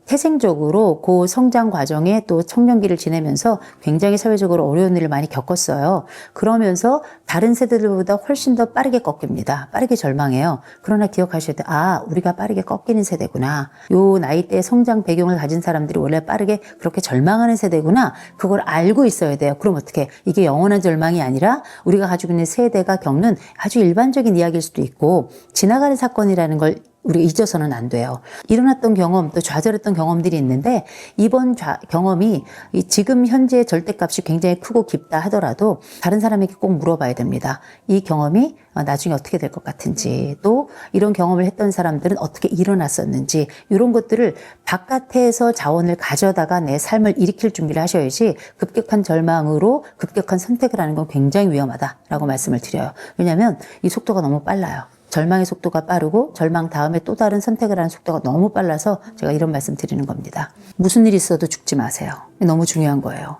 태생적으로 그 성장 과정에 또 청년기를 지내면서 굉장히 사회적으로 어려운 일을 많이 겪었어요. 그러면서 다른 세대들보다 훨씬 더 빠르게 꺾입니다. 빠르게 절망해요. 그러나 기억하셔야 돼요. 우리가 빠르게 꺾이는 세대구나. 요 나이대의 성장 배경을 가진 사람들이 원래 빠르게 그렇게 절망하는 세대구나. 그걸 알고 있어야 돼요. 그럼 어떻게? 이게 영원한 절망이 아니라 우리가 가지고 있는 세대가 겪는 아주 일반적인 이야기일 수도 있고 지나가는 사건이라는 걸 우리가 잊어서는 안 돼요. 일어났던 경험, 또 좌절했던 경험들이 있는데 이번 경험이 지금 현재의 절대값이 굉장히 크고 깊다 하더라도 다른 사람에게 꼭 물어봐야 됩니다. 이 경험이 나중에 어떻게 될 것 같은지, 또 이런 경험을 했던 사람들은 어떻게 일어났었는지, 이런 것들을 바깥에서 자원을 가져다가 내 삶을 일으킬 준비를 하셔야지 급격한 절망으로 급격한 선택을 하는 건 굉장히 위험하다라고 말씀을 드려요. 왜냐하면 이 속도가 너무 빨라요. 절망의 속도가 빠르고 절망 다음에 또 다른 선택을 하는 속도가 너무 빨라서 제가 이런 말씀 드리는 겁니다. 무슨 일이 있어도 죽지 마세요. 너무 중요한 거예요.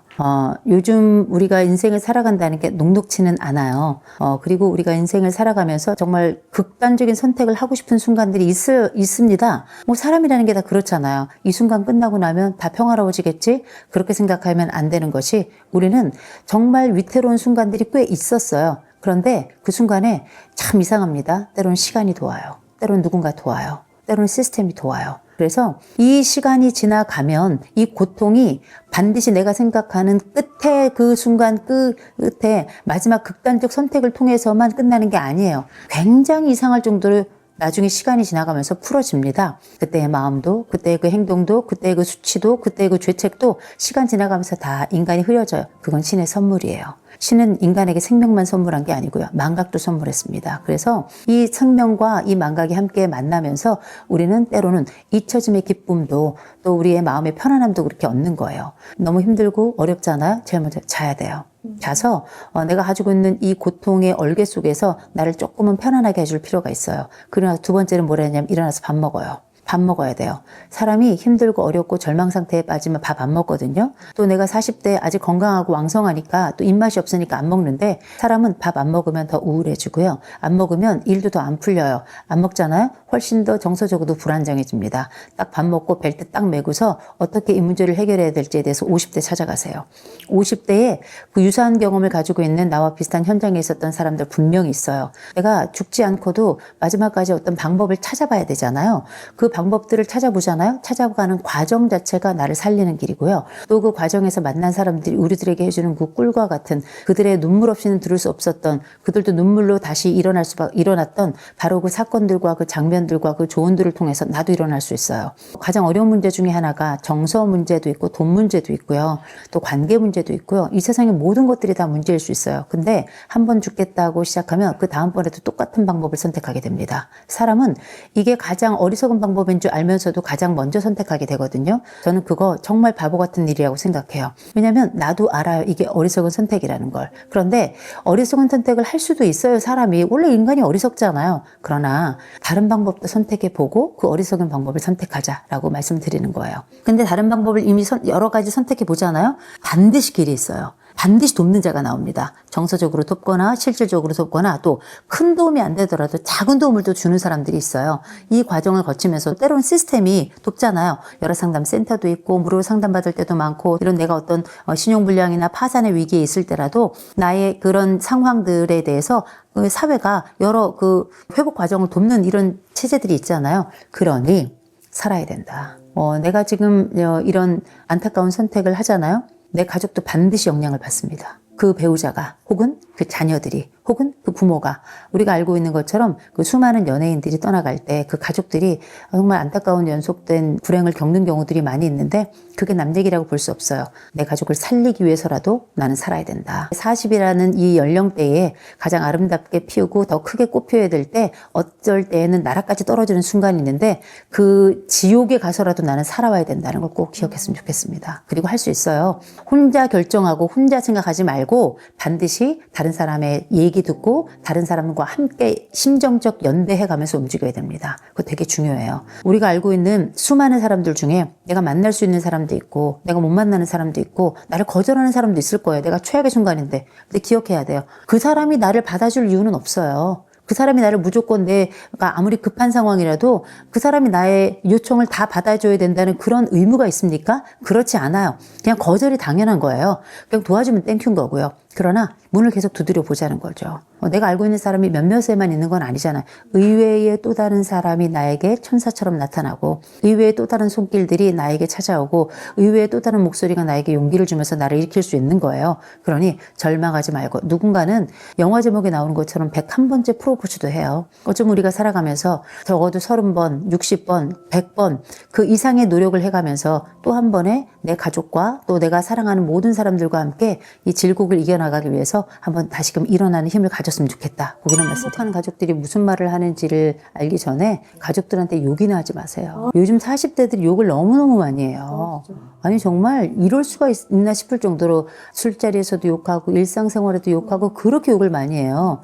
요즘 우리가 인생을 살아간다는 게 녹록지는 않아요. 그리고 우리가 인생을 살아가면서 정말 극단적인 선택을 하고 싶은 순간들이 있습니다. 뭐 사람이라는 게 다 그렇잖아요. 이 순간 끝나고 나면 다 평화로워지겠지? 그렇게 생각하면 안 되는 것이, 우리는 정말 위태로운 순간들이 꽤 있었어요. 그런데 그 순간에 참 이상합니다. 때로는 시간이 도와요. 때로는 누군가 도와요. 때로는 시스템이 도와요. 그래서 이 시간이 지나가면 이 고통이 반드시 내가 생각하는 끝에, 그 순간 끝에 마지막 극단적 선택을 통해서만 끝나는 게 아니에요. 굉장히 이상할 정도로 나중에 시간이 지나가면서 풀어집니다. 그때의 마음도, 그때의 그 행동도, 그때의 그 수치도, 그때의 그 죄책도 시간 지나가면서 다 인간이 흐려져요. 그건 신의 선물이에요. 신은 인간에게 생명만 선물한 게 아니고요. 망각도 선물했습니다. 그래서 이 생명과 이 망각이 함께 만나면서 우리는 때로는 잊혀짐의 기쁨도, 또 우리의 마음의 편안함도 그렇게 얻는 거예요. 너무 힘들고 어렵잖아요. 제일 먼저 자야 돼요. 자서 내가 가지고 있는 이 고통의 얼개 속에서 나를 조금은 편안하게 해줄 필요가 있어요. 그러나 두 번째는 뭐라 했냐면 일어나서 밥 먹어요. 밥 먹어야 돼요. 사람이 힘들고 어렵고 절망 상태에 빠지면 밥 안 먹거든요. 또 내가 40대 아직 건강하고 왕성하니까 또 입맛이 없으니까 안 먹는데, 사람은 밥 안 먹으면 더 우울해지고요. 안 먹으면 일도 더 안 풀려요. 안 먹잖아요? 훨씬 더 정서적으로도 불안정해집니다. 딱 밥 먹고 벨트 딱 메고서 어떻게 이 문제를 해결해야 될지에 대해서 50대 찾아가세요. 50대에 그 유사한 경험을 가지고 있는 나와 비슷한 현장에 있었던 사람들 분명히 있어요. 내가 죽지 않고도 마지막까지 어떤 방법을 찾아봐야 되잖아요. 그 방법들을 찾아보잖아요. 찾아가는 과정 자체가 나를 살리는 길이고요. 또 그 과정에서 만난 사람들이 우리들에게 해주는 그 꿀과 같은, 그들의 눈물 없이는 들을 수 없었던, 그들도 눈물로 다시 일어났던 바로 그 사건들과 그 장면들과 그 조언들을 통해서 나도 일어날 수 있어요. 가장 어려운 문제 중에 하나가 정서 문제도 있고 돈 문제도 있고요. 또 관계 문제도 있고요. 이 세상의 모든 것들이 다 문제일 수 있어요. 근데 한 번 죽겠다고 시작하면 그 다음번에도 똑같은 방법을 선택하게 됩니다. 사람은 이게 가장 어리석은 방법인 줄 알면서도 가장 먼저 선택하게 되거든요. 저는 그거 정말 바보 같은 일이라고 생각해요. 왜냐면 나도 알아요. 이게 어리석은 선택이라는 걸. 그런데 어리석은 선택을 할 수도 있어요. 사람이. 원래 인간이 어리석잖아요. 그러나 다른 방법도 선택해보고 그 어리석은 방법을 선택하자라고 말씀드리는 거예요. 근데 다른 방법을 이미 여러 가지 선택해보잖아요. 반드시 길이 있어요. 반드시 돕는 자가 나옵니다. 정서적으로 돕거나 실질적으로 돕거나, 또 큰 도움이 안 되더라도 작은 도움을 또 주는 사람들이 있어요. 이 과정을 거치면서 때로는 시스템이 돕잖아요. 여러 상담 센터도 있고 무료 상담받을 때도 많고, 이런 내가 어떤 신용불량이나 파산의 위기에 있을 때라도 나의 그런 상황들에 대해서 사회가 여러 그 회복 과정을 돕는 이런 체제들이 있잖아요. 그러니 살아야 된다. 내가 지금 이런 안타까운 선택을 하잖아요. 내 가족도 반드시 영향을 받습니다. 그 배우자가, 혹은 그 자녀들이, 혹은 그 부모가. 우리가 알고 있는 것처럼 그 수많은 연예인들이 떠나갈 때 그 가족들이 정말 안타까운 연속된 불행을 겪는 경우들이 많이 있는데, 그게 남 얘기라고 볼 수 없어요. 내 가족을 살리기 위해서라도 나는 살아야 된다. 40이라는 이 연령대에 가장 아름답게 피우고 더 크게 꽃피워야 될 때, 어쩔 때에는 나라까지 떨어지는 순간이 있는데 그 지옥에 가서라도 나는 살아와야 된다는 걸 꼭 기억했으면 좋겠습니다. 그리고 할 수 있어요. 혼자 결정하고 혼자 생각하지 말고 반드시 다른 사람의 얘기 듣고 다른 사람과 함께 심정적 연대해 가면서 움직여야 됩니다. 그거 되게 중요해요. 우리가 알고 있는 수많은 사람들 중에 내가 만날 수 있는 사람도 있고 내가 못 만나는 사람도 있고 나를 거절하는 사람도 있을 거예요. 내가 최악의 순간인데. 근데 기억해야 돼요. 그 사람이 나를 받아줄 이유는 없어요. 그 사람이 나를 무조건 내가 아무리 급한 상황이라도 그 사람이 나의 요청을 다 받아줘야 된다는 그런 의무가 있습니까? 그렇지 않아요. 그냥 거절이 당연한 거예요. 그냥 도와주면 땡큐인 거고요. 그러나 문을 계속 두드려 보자는 거죠. 내가 알고 있는 사람이 몇몇에만 있는 건 아니잖아요. 의외의 또 다른 사람이 나에게 천사처럼 나타나고, 의외의 또 다른 손길들이 나에게 찾아오고, 의외의 또 다른 목소리가 나에게 용기를 주면서 나를 일으킬 수 있는 거예요. 그러니 절망하지 말고, 누군가는 영화 제목에 나오는 것처럼 101번째 프로포즈도 해요. 어쩌면 우리가 살아가면서 적어도 30번, 60번, 100번 그 이상의 노력을 해가면서 또 한 번에 내 가족과 또 내가 사랑하는 모든 사람들과 함께 이 질곡을 이겨나가기 위해서 한번 다시금 일어나는 힘을 가졌으면 좋겠다. 거기는 행복한 가족들이 무슨 말을 하는지를 알기 전에 가족들한테 욕이나 하지 마세요. 요즘 40대들이 욕을 너무너무 많이 해요. 아니 정말 이럴 수가 있나 싶을 정도로 술자리에서도 욕하고 일상생활에도 욕하고 그렇게 욕을 많이 해요.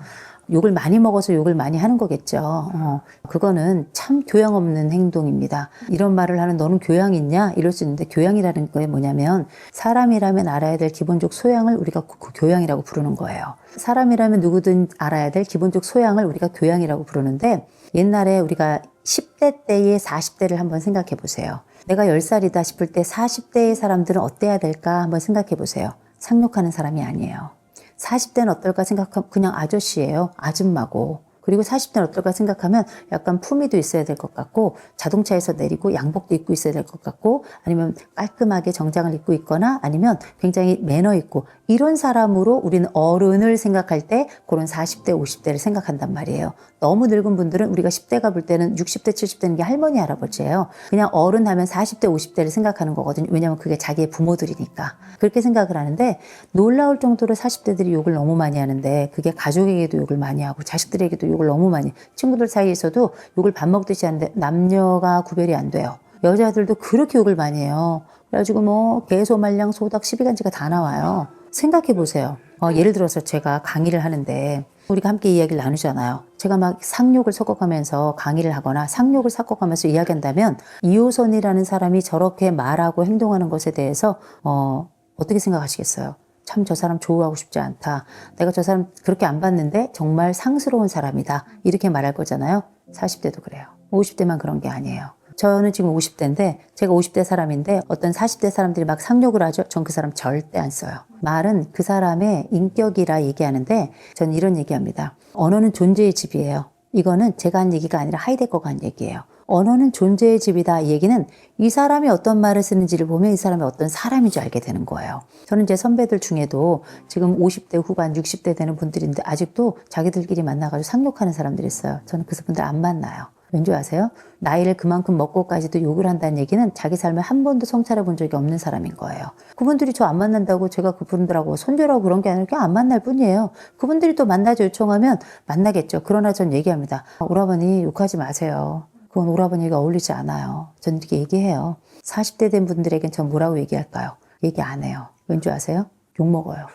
욕을 많이 먹어서 욕을 많이 하는 거겠죠. 그거는 참 교양 없는 행동입니다. 이런 말을 하는 너는 교양 있냐? 이럴 수 있는데 교양이라는 게 뭐냐면 사람이라면 알아야 될 기본적 소양을 우리가 교양이라고 부르는 거예요. 사람이라면 누구든 알아야 될 기본적 소양을 우리가 교양이라고 부르는데 옛날에 우리가 10대 때의 40대를 한번 생각해 보세요. 내가 10살이다 싶을 때 40대의 사람들은 어때야 될까 한번 생각해 보세요. 상욕하는 사람이 아니에요. 40대는 어떨까 생각하면 그냥 아저씨예요. 아줌마고. 그리고 40대는 어떨까 생각하면 약간 품위도 있어야 될 것 같고 자동차에서 내리고 양복도 입고 있어야 될 것 같고 아니면 깔끔하게 정장을 입고 있거나 아니면 굉장히 매너 있고 이런 사람으로 우리는 어른을 생각할 때 그런 40대, 50대를 생각한단 말이에요. 너무 늙은 분들은 우리가 10대가 볼 때는 60대, 70대는 게 할머니, 할아버지예요. 그냥 어른 하면 40대, 50대를 생각하는 거거든요. 왜냐하면 그게 자기의 부모들이니까. 그렇게 생각을 하는데 놀라울 정도로 40대들이 욕을 너무 많이 하는데 그게 가족에게도 욕을 많이 하고 자식들에게도 욕을 너무 많이 친구들 사이에서도 욕을 밥 먹듯이 하는데 남녀가 구별이 안 돼요. 여자들도 그렇게 욕을 많이 해요. 그래가지고 뭐 개소말량 소닭 시비간지가 다 나와요. 생각해 보세요. 예를 들어서 제가 강의를 하는데 우리가 함께 이야기를 나누잖아요. 제가 막 상욕을 섞어가면서 강의를 하거나 상욕을 섞어가면서 이야기한다면 이호선이라는 사람이 저렇게 말하고 행동하는 것에 대해서 어떻게 생각하시겠어요? 참 저 사람 조우하고 싶지 않다. 내가 저 사람 그렇게 안 봤는데 정말 상스러운 사람이다. 이렇게 말할 거잖아요. 40대도 그래요. 50대만 그런 게 아니에요. 저는 지금 50대인데 제가 50대 사람인데 어떤 40대 사람들이 막 상욕을 하죠. 전 그 사람 절대 안 써요. 말은 그 사람의 인격이라 얘기하는데 저는 이런 얘기합니다. 언어는 존재의 집이에요. 이거는 제가 한 얘기가 아니라 하이데거가 한 얘기예요. 언어는 존재의 집이다. 이 얘기는 이 사람이 어떤 말을 쓰는지를 보면 이 사람이 어떤 사람인 줄 알게 되는 거예요. 저는 제 선배들 중에도 지금 50대 후반, 60대 되는 분들인데 아직도 자기들끼리 만나가지고 상욕하는 사람들이 있어요. 저는 그 분들 안 만나요. 왠지 아세요? 나이를 그만큼 먹고까지도 욕을 한다는 얘기는 자기 삶에 한 번도 성찰해 본 적이 없는 사람인 거예요. 그분들이 저 안 만난다고 제가 그분들하고 손절하고 그런 게 아니라 그냥 안 만날 뿐이에요. 그분들이 또 만나죠 요청하면 만나겠죠. 그러나 전 얘기합니다. 오라버니 욕하지 마세요. 그건 오라버니가 어울리지 않아요. 전 이렇게 얘기해요. 40대 된 분들에겐 전 뭐라고 얘기할까요? 얘기 안 해요. 왠지 아세요? 욕먹어요.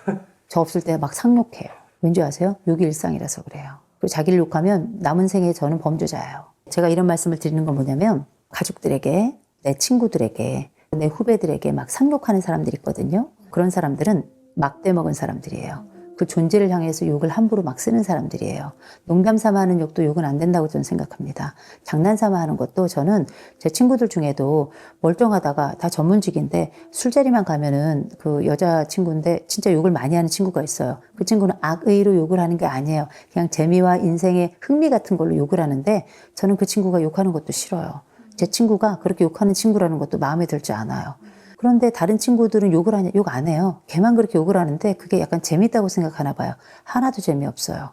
저 없을 때 막 상욕해요. 왠지 아세요? 욕이 일상이라서 그래요. 그리고 자기를 욕하면 남은 생에 저는 범죄자예요. 제가 이런 말씀을 드리는 건 뭐냐면 가족들에게, 내 친구들에게, 내 후배들에게 막 상욕하는 사람들이 있거든요. 그런 사람들은 막대 먹은 사람들이에요. 그 존재를 향해서 욕을 함부로 막 쓰는 사람들이에요. 농담 삼아 하는 욕도 욕은 안 된다고 저는 생각합니다. 장난 삼아 하는 것도 저는 제 친구들 중에도 멀쩡하다가 다 전문직인데 술자리만 가면은 그 여자친구인데 진짜 욕을 많이 하는 친구가 있어요. 그 친구는 악의로 욕을 하는 게 아니에요. 그냥 재미와 인생의 흥미 같은 걸로 욕을 하는데 저는 그 친구가 욕하는 것도 싫어요. 제 친구가 그렇게 욕하는 친구라는 것도 마음에 들지 않아요. 그런데 다른 친구들은 욕을 하냐? 욕 안 해요. 걔만 그렇게 욕을 하는데 그게 약간 재밌다고 생각하나 봐요. 하나도 재미없어요.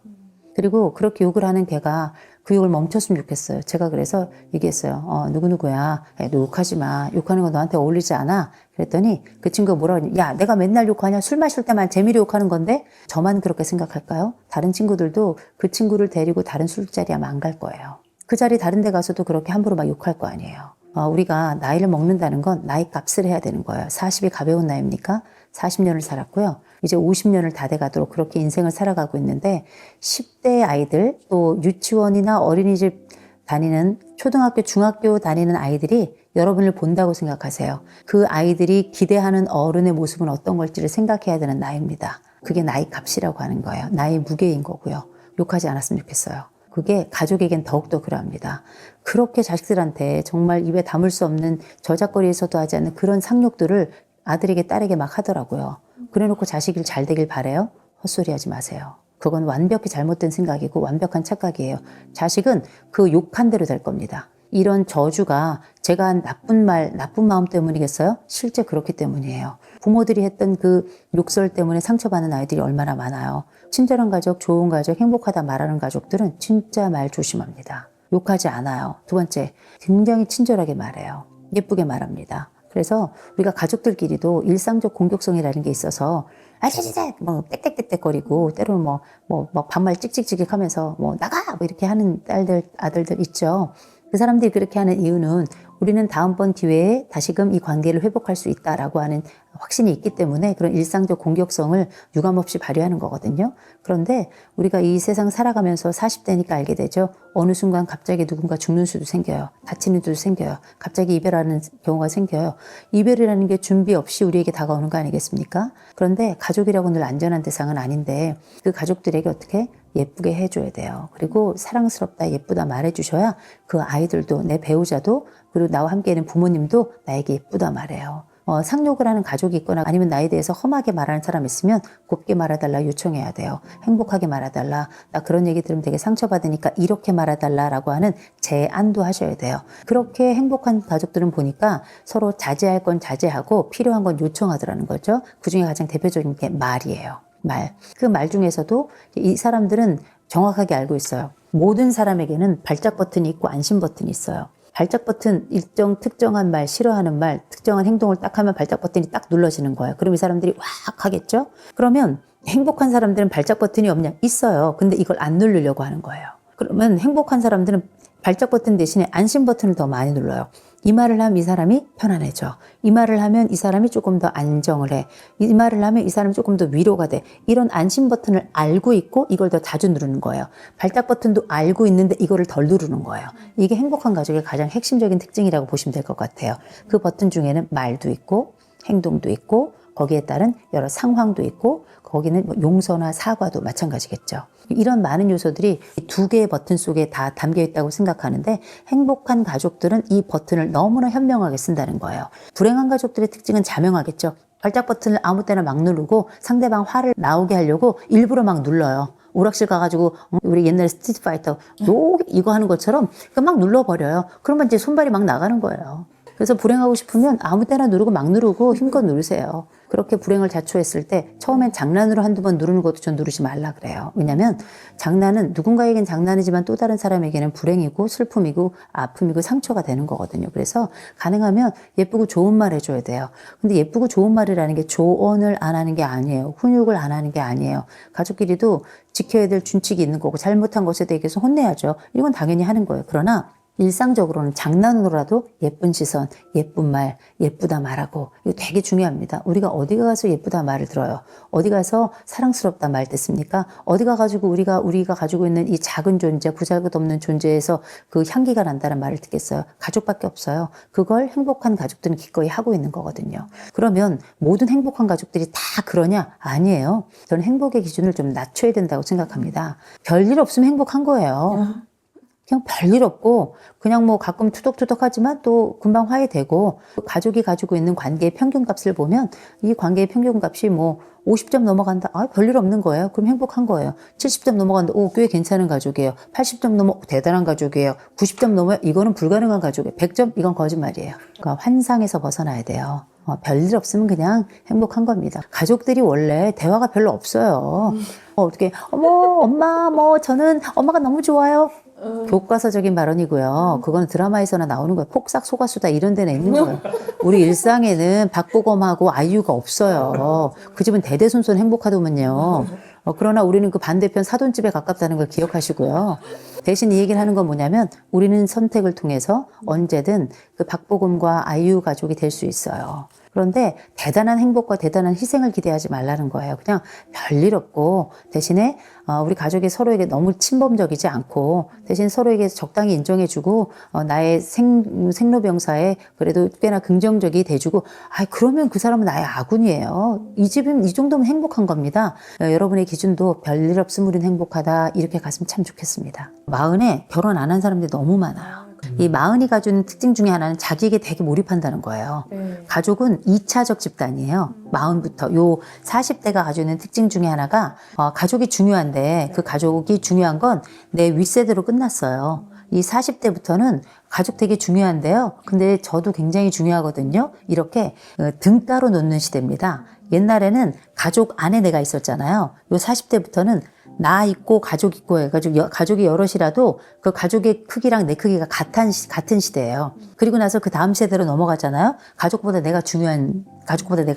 그리고 그렇게 욕을 하는 걔가 그 욕을 멈췄으면 좋겠어요. 제가 그래서 얘기했어요. 누구누구야. 야, 너 욕하지 마. 욕하는 거 너한테 어울리지 않아. 그랬더니 그 친구가 뭐라고 하냐. 야, 내가 맨날 욕하냐. 술 마실 때만 재미로 욕하는 건데 저만 그렇게 생각할까요? 다른 친구들도 그 친구를 데리고 다른 술자리 아마 안 갈 거예요. 그 자리 다른 데 가서도 그렇게 함부로 막 욕할 거 아니에요. 우리가 나이를 먹는다는 건 나이 값을 해야 되는 거예요. 40이 가벼운 나이입니까? 40년을 살았고요. 이제 50년을 다 돼가도록 그렇게 인생을 살아가고 있는데 10대 아이들 또 유치원이나 어린이집 다니는 초등학교, 중학교 다니는 아이들이 여러분을 본다고 생각하세요. 그 아이들이 기대하는 어른의 모습은 어떤 걸지를 생각해야 되는 나이입니다. 그게 나이 값이라고 하는 거예요. 나이 무게인 거고요. 욕하지 않았으면 좋겠어요. 그게 가족에겐 더욱더 그러합니다. 그렇게 자식들한테 정말 입에 담을 수 없는 저작거리에서도 하지 않는 그런 상욕들을 아들에게 딸에게 막 하더라고요. 그래놓고 자식이 잘 되길 바래요? 헛소리 하지 마세요. 그건 완벽히 잘못된 생각이고 완벽한 착각이에요. 자식은 그 욕한 대로 될 겁니다. 이런 저주가 제가 한 나쁜 말, 나쁜 마음 때문이겠어요? 실제 그렇기 때문이에요. 부모들이 했던 그 욕설 때문에 상처받는 아이들이 얼마나 많아요. 친절한 가족, 좋은 가족, 행복하다 말하는 가족들은 진짜 말 조심합니다. 욕하지 않아요. 두 번째, 굉장히 친절하게 말해요. 예쁘게 말합니다. 그래서 우리가 가족들끼리도 일상적 공격성이라는 게 있어서 아차차차 뭐 땡땡땡땡거리고 때로는 뭐 반말 찍찍찍 하면서 뭐 나가 뭐 이렇게 하는 딸들 아들들 있죠. 그 사람들이 그렇게 하는 이유는 우리는 다음번 기회에 다시금 이 관계를 회복할 수 있다라고 하는 확신이 있기 때문에 그런 일상적 공격성을 유감없이 발휘하는 거거든요. 그런데 우리가 이 세상 살아가면서 40대니까 알게 되죠. 어느 순간 갑자기 누군가 죽는 수도 생겨요. 다치는 수도 생겨요. 갑자기 이별하는 경우가 생겨요. 이별이라는 게 준비 없이 우리에게 다가오는 거 아니겠습니까? 그런데 가족이라고 늘 안전한 대상은 아닌데 그 가족들에게 어떻게 예쁘게 해줘야 돼요. 그리고 사랑스럽다, 예쁘다 말해주셔야 그 아이들도 내 배우자도 그리고 나와 함께 있는 부모님도 나에게 예쁘다 말해요. 상욕을 하는 가족이 있거나 아니면 나에 대해서 험하게 말하는 사람이 있으면 곱게 말해달라 요청해야 돼요. 행복하게 말해달라. 나 그런 얘기 들으면 되게 상처받으니까 이렇게 말해달라라고 하는 제안도 하셔야 돼요. 그렇게 행복한 가족들은 보니까 서로 자제할 건 자제하고 필요한 건 요청하더라는 거죠. 그중에 가장 대표적인 게 말이에요. 말. 그 말 중에서도 이 사람들은 정확하게 알고 있어요. 모든 사람에게는 발작 버튼이 있고 안심 버튼이 있어요. 발작 버튼, 일정 특정한 말, 싫어하는 말, 특정한 행동을 딱 하면 발작 버튼이 딱 눌러지는 거예요. 그럼 이 사람들이 확 하겠죠? 그러면 행복한 사람들은 발작 버튼이 없냐? 있어요. 근데 이걸 안 누르려고 하는 거예요. 그러면 행복한 사람들은 발작 버튼 대신에 안심 버튼을 더 많이 눌러요. 이 말을 하면 이 사람이 편안해져. 이 말을 하면 이 사람이 조금 더 안정을 해. 이 말을 하면 이 사람이 조금 더 위로가 돼. 이런 안심 버튼을 알고 있고 이걸 더 자주 누르는 거예요. 발작 버튼도 알고 있는데 이거를 덜 누르는 거예요. 이게 행복한 가족의 가장 핵심적인 특징이라고 보시면 될 것 같아요. 그 버튼 중에는 말도 있고 행동도 있고 거기에 따른 여러 상황도 있고 거기는 뭐 용서나 사과도 마찬가지겠죠. 이런 많은 요소들이 두 개의 버튼 속에 다 담겨 있다고 생각하는데 행복한 가족들은 이 버튼을 너무나 현명하게 쓴다는 거예요. 불행한 가족들의 특징은 자명하겠죠. 발작 버튼을 아무 때나 막 누르고 상대방 화를 나오게 하려고 일부러 막 눌러요. 오락실 가가지고 우리 옛날에 스트리트 파이터 이거 하는 것처럼 막 눌러버려요. 그러면 이제 손발이 막 나가는 거예요. 그래서 불행하고 싶으면 아무 때나 누르고 막 누르고 힘껏 누르세요. 그렇게 불행을 자초했을 때 처음엔 장난으로 한두 번 누르는 것도 전 누르지 말라 그래요. 왜냐면 장난은 누군가에겐 장난이지만 또 다른 사람에게는 불행이고 슬픔이고 아픔이고 상처가 되는 거거든요. 그래서 가능하면 예쁘고 좋은 말 해줘야 돼요. 근데 예쁘고 좋은 말이라는 게 조언을 안 하는 게 아니에요. 훈육을 안 하는 게 아니에요. 가족끼리도 지켜야 될 준칙이 있는 거고 잘못한 것에 대해서 혼내야죠. 이건 당연히 하는 거예요. 그러나 일상적으로는 장난으로라도 예쁜 시선, 예쁜 말, 예쁘다 말하고 이거 되게 중요합니다. 우리가 어디 가서 예쁘다 말을 들어요. 어디 가서 사랑스럽다 말 듣습니까? 어디 가가지고 우리가 가지고 있는 이 작은 존재, 보잘것없는 존재에서 그 향기가 난다는 말을 듣겠어요. 가족밖에 없어요. 그걸 행복한 가족들은 기꺼이 하고 있는 거거든요. 그러면 모든 행복한 가족들이 다 그러냐? 아니에요. 저는 행복의 기준을 좀 낮춰야 된다고 생각합니다. 별일 없으면 행복한 거예요. 그냥 별일 없고 그냥 뭐 가끔 투덕투덕하지만 또 금방 화해되고 가족이 가지고 있는 관계의 평균값을 보면 이 관계의 평균값이 뭐 50점 넘어간다. 별일 없는 거예요. 그럼 행복한 거예요. 70점 넘어간다. 꽤 괜찮은 가족이에요. 80점 넘어 대단한 가족이에요. 90점 넘어요. 이거는 불가능한 가족이에요. 100점 이건 거짓말이에요. 그러니까 환상에서 벗어나야 돼요. 별일 없으면 그냥 행복한 겁니다. 가족들이 원래 대화가 별로 없어요. 어떻게 엄마 저는 엄마가 너무 좋아요. 교과서적인 발언이고요. 그건 드라마에서나 나오는 거예요. 폭삭 속았수다 이런 데는 있는 거예요. 우리 일상에는 박보검하고 아이유가 없어요. 그 집은 대대손손 행복하더만요. 그러나 우리는 그 반대편 사돈집에 가깝다는 걸 기억하시고요. 대신 이 얘기를 하는 건 뭐냐면 우리는 선택을 통해서 언제든 그 박보검과 아이유 가족이 될 수 있어요. 그런데 대단한 행복과 대단한 희생을 기대하지 말라는 거예요. 그냥 별일 없고 대신에 우리 가족이 서로에게 너무 침범적이지 않고 대신 서로에게 적당히 인정해주고 나의 생로병사에 그래도 꽤나 긍정적이 돼주고 그러면 그 사람은 나의 아군이에요. 이 집은 이 정도면 행복한 겁니다. 여러분의 기준도 별일 없으면 우린 행복하다 이렇게 갔으면 참 좋겠습니다. 마흔에 결혼 안 한 사람들이 너무 많아요. 이 마흔이 가지는 특징 중에 하나는 자기에게 되게 몰입한다는 거예요. 가족은 2차적 집단이에요. 마흔부터 요 40대가 가지고 있는 특징 중에 하나가 가족이 중요한데 그 가족이 중요한 건 내 윗세대로 끝났어요. 이 40대부터는 가족 되게 중요한데요. 근데 저도 굉장히 중요하거든요. 이렇게 등가로 놓는 시대입니다. 옛날에는 가족 안에 내가 있었잖아요. 요 40대부터는 나 있고 가족 있고 해가지고 가족이 여럿이라도 그 가족의 크기랑 내 크기가 같은 시대예요. 그리고 나서 그 다음 세대로 넘어가잖아요. 가족보다 내가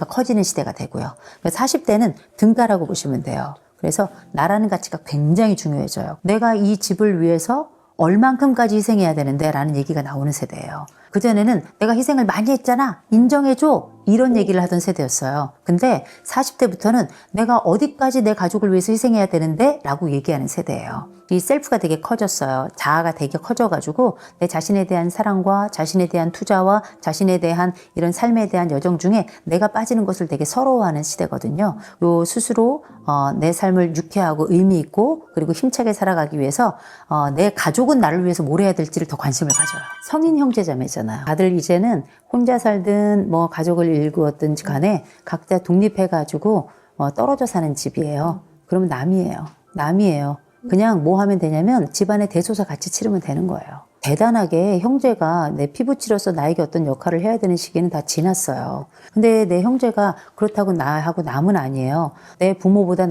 커지는 시대가 되고요. 40대는 등가라고 보시면 돼요. 그래서 나라는 가치가 굉장히 중요해져요. 내가 이 집을 위해서 얼만큼까지 희생해야 되는데 라는 얘기가 나오는 세대예요. 그전에는 내가 희생을 많이 했잖아. 인정해줘. 이런 얘기를 하던 세대였어요. 근데 40대부터는 내가 어디까지 내 가족을 위해서 희생해야 되는데 라고 얘기하는 세대예요. 이 셀프가 되게 커졌어요. 자아가 되게 커져가지고 내 자신에 대한 사랑과 자신에 대한 투자와 자신에 대한 이런 삶에 대한 여정 중에 내가 빠지는 것을 되게 서러워하는 시대거든요. 요 스스로 내 삶을 유쾌하고 의미 있고 그리고 힘차게 살아가기 위해서 내 가족은 나를 위해서 뭘 해야 될지를 더 관심을 가져요. 성인 형제자매잖아요. 다들 이제는 혼자 살든 뭐 가족을 일구었든 간에 각자 독립해가지고 떨어져 사는 집이에요. 그러면 남이에요. 그냥 뭐 하면 되냐면 집안의 대소사 같이 치르면 되는 거예요. 대단하게 형제가 내 피부치로서 나에게 어떤 역할을 해야 되는 시기는 다 지났어요. 근데 내 형제가 그렇다고 나하고 남은 아니에요. 내 부모보다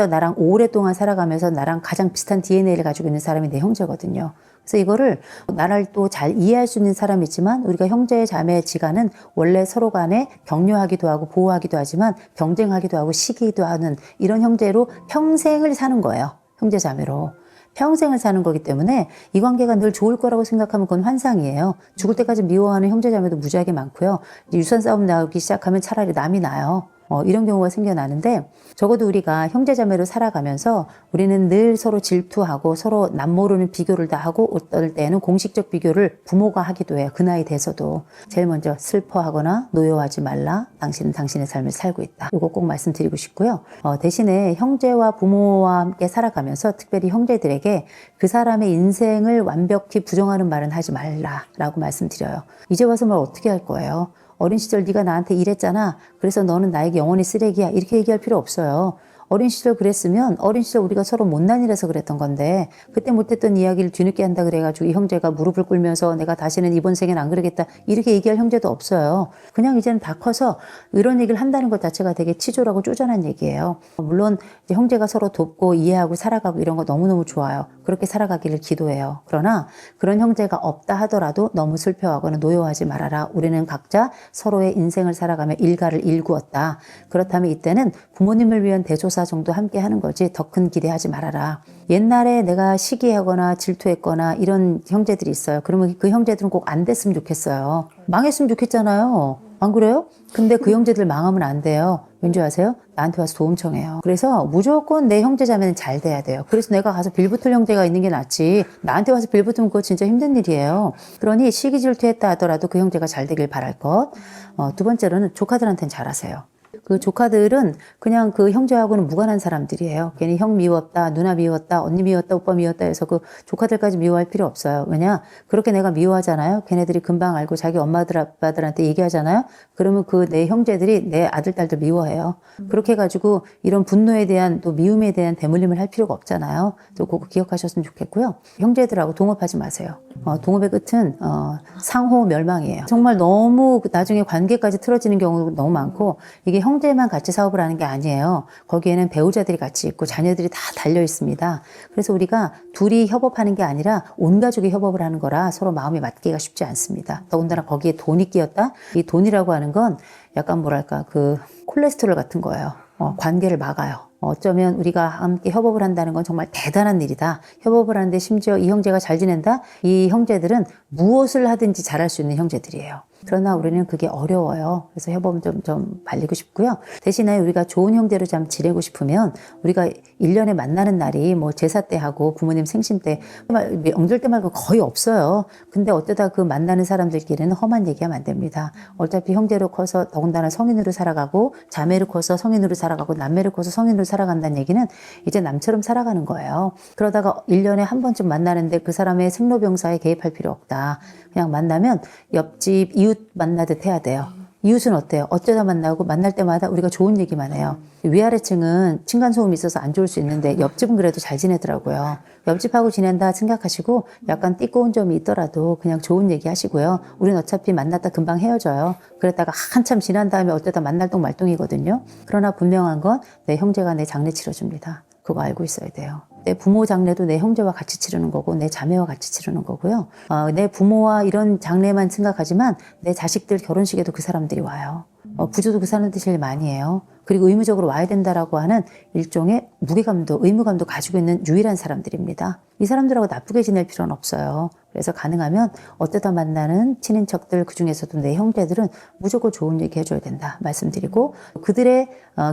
나랑 오랫동안 살아가면서 나랑 가장 비슷한 DNA를 가지고 있는 사람이 내 형제거든요. 그래서 이거를 나를 또 잘 이해할 수 있는 사람이지만 우리가 형제 자매 지간은 원래 서로 간에 격려하기도 하고 보호하기도 하지만 경쟁하기도 하고 시기도 하는 이런 형제로 평생을 사는 거예요. 형제 자매로. 평생을 사는 거기 때문에 이 관계가 늘 좋을 거라고 생각하면 그건 환상이에요. 죽을 때까지 미워하는 형제 자매도 무지하게 많고요. 유산 싸움 나오기 시작하면 차라리 남이 나요. 이런 경우가 생겨나는데 적어도 우리가 형제자매로 살아가면서 우리는 늘 서로 질투하고 서로 남모르는 비교를 다 하고 어떨 때는 공식적 비교를 부모가 하기도 해요. 그 나이 돼서도. 제일 먼저 슬퍼하거나 노여워하지 말라. 당신은 당신의 삶을 살고 있다. 이거 꼭 말씀드리고 싶고요. 대신에 형제와 부모와 함께 살아가면서 특별히 형제들에게 그 사람의 인생을 완벽히 부정하는 말은 하지 말라라고 말씀드려요. 이제 와서 뭘 어떻게 할 거예요? 어린 시절 네가 나한테 이랬잖아. 그래서 너는 나에게 영원히 쓰레기야. 이렇게 얘기할 필요 없어요. 어린 시절 그랬으면 어린 시절 우리가 서로 못난이라서 그랬던 건데 그때 못했던 이야기를 뒤늦게 한다 그래가지고 이 형제가 무릎을 꿇면서 내가 다시는 이번 생엔 안 그러겠다 이렇게 얘기할 형제도 없어요. 그냥 이제는 다 커서 이런 얘기를 한다는 것 자체가 되게 치졸하고 쪼잔한 얘기예요. 물론 이제 형제가 서로 돕고 이해하고 살아가고 이런 거 너무너무 좋아요. 그렇게 살아가기를 기도해요. 그러나 그런 형제가 없다 하더라도 너무 슬퍼하거나 노여워하지 말아라. 우리는 각자 서로의 인생을 살아가며 일가를 일구었다. 그렇다면 이때는 부모님을 위한 대조사 정도 함께 하는 거지 더 큰 기대하지 말아라. 옛날에 내가 시기하거나 질투했거나 이런 형제들이 있어요. 그러면 그 형제들은 꼭 안 됐으면 좋겠어요. 망했으면 좋겠잖아요. 안 그래요? 근데 그 형제들 망하면 안 돼요. 왠지 아세요? 나한테 와서 도움 청해요. 그래서 무조건 내 형제 자매는 잘 돼야 돼요. 그래서 내가 가서 빌붙을 형제가 있는 게 낫지 나한테 와서 빌붙으면 그거 진짜 힘든 일이에요. 그러니 시기 질투했다 하더라도 그 형제가 잘 되길 바랄 것. 두 번째로는 조카들한테는 잘하세요. 그 조카들은 그냥 그 형제하고는 무관한 사람들이에요. 괜히 형 미웠다, 누나 미웠다, 언니 미웠다, 오빠 미웠다 해서 그 조카들까지 미워할 필요 없어요. 왜냐? 그렇게 내가 미워하잖아요. 걔네들이 금방 알고 자기 엄마들, 아빠들한테 얘기하잖아요. 그러면 그 내 형제들이 내 아들, 딸들 미워해요. 그렇게 해가지고 이런 분노에 대한 또 미움에 대한 대물림을 할 필요가 없잖아요. 또 그거 기억하셨으면 좋겠고요. 형제들하고 동업하지 마세요. 동업의 끝은 상호 멸망이에요. 정말 너무 나중에 관계까지 틀어지는 경우도 너무 많고 이게 형제만 같이 사업을 하는 게 아니에요. 거기에는 배우자들이 같이 있고 자녀들이 다 달려 있습니다. 그래서 우리가 둘이 협업하는 게 아니라 온 가족이 협업을 하는 거라 서로 마음이 맞기가 쉽지 않습니다. 더군다나 거기에 돈이 끼었다? 이 돈이라고 하는 건 약간 뭐랄까 그 콜레스테롤 같은 거예요. 관계를 막아요. 어쩌면 우리가 함께 협업을 한다는 건 정말 대단한 일이다. 협업을 하는데 심지어 이 형제가 잘 지낸다? 이 형제들은 무엇을 하든지 잘할 수 있는 형제들이에요. 그러나 우리는 그게 어려워요. 그래서 협업은 좀 발리고 싶고요. 대신에 우리가 좋은 형제로 좀 지내고 싶으면 우리가 1년에 만나는 날이 뭐 제사 때 하고 부모님 생신 때, 명절 때 말고 거의 없어요. 근데 어쩌다 그 만나는 사람들끼리는 험한 얘기하면 안 됩니다. 어차피 형제로 커서 더군다나 성인으로 살아가고 자매로 커서 성인으로 살아가고 남매로 커서 성인으로 살아간다는 얘기는 이제 남처럼 살아가는 거예요. 그러다가 1년에 한 번쯤 만나는데 그 사람의 생로병사에 개입할 필요 없다. 그냥 만나면 옆집 이웃 만나듯 해야 돼요. 이웃은 어때요? 어쩌다 만나고 만날 때마다 우리가 좋은 얘기만 해요. 위아래층은 층간소음이 있어서 안 좋을 수 있는데 옆집은 그래도 잘 지내더라고요. 옆집하고 지낸다 생각하시고 약간 띠꺼운 점이 있더라도 그냥 좋은 얘기 하시고요. 우린 어차피 만났다 금방 헤어져요. 그랬다가 한참 지난 다음에 어쩌다 만날 똥 말똥이거든요. 그러나 분명한 건 내 형제가 내 장례 치러줍니다. 그거 알고 있어야 돼요. 내 부모 장례도 내 형제와 같이 치르는 거고 내 자매와 같이 치르는 거고요. 내 부모와 이런 장례만 생각하지만 내 자식들 결혼식에도 그 사람들이 와요. 부조도 그 사람들이 제일 많이 해요. 그리고 의무적으로 와야 된다라고 하는 일종의 무게감도 의무감도 가지고 있는 유일한 사람들입니다. 이 사람들하고 나쁘게 지낼 필요는 없어요. 그래서 가능하면 어쩌다 만나는 친인척들 그중에서도 내 형제들은 무조건 좋은 얘기 해줘야 된다 말씀드리고 그들의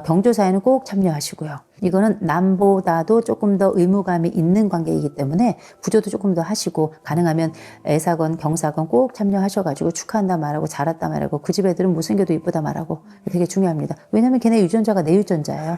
경조사에는 꼭 참여하시고요. 이거는 남보다도 조금 더 의무감이 있는 관계이기 때문에 부조도 조금 더 하시고 가능하면 애사건 경사건 꼭 참여하셔가지고 축하한다 말하고 잘했다 말하고 그 집 애들은 못생겨도 이쁘다 말하고 되게 중요합니다. 왜냐면 걔네 유전자가 내 유전자예요.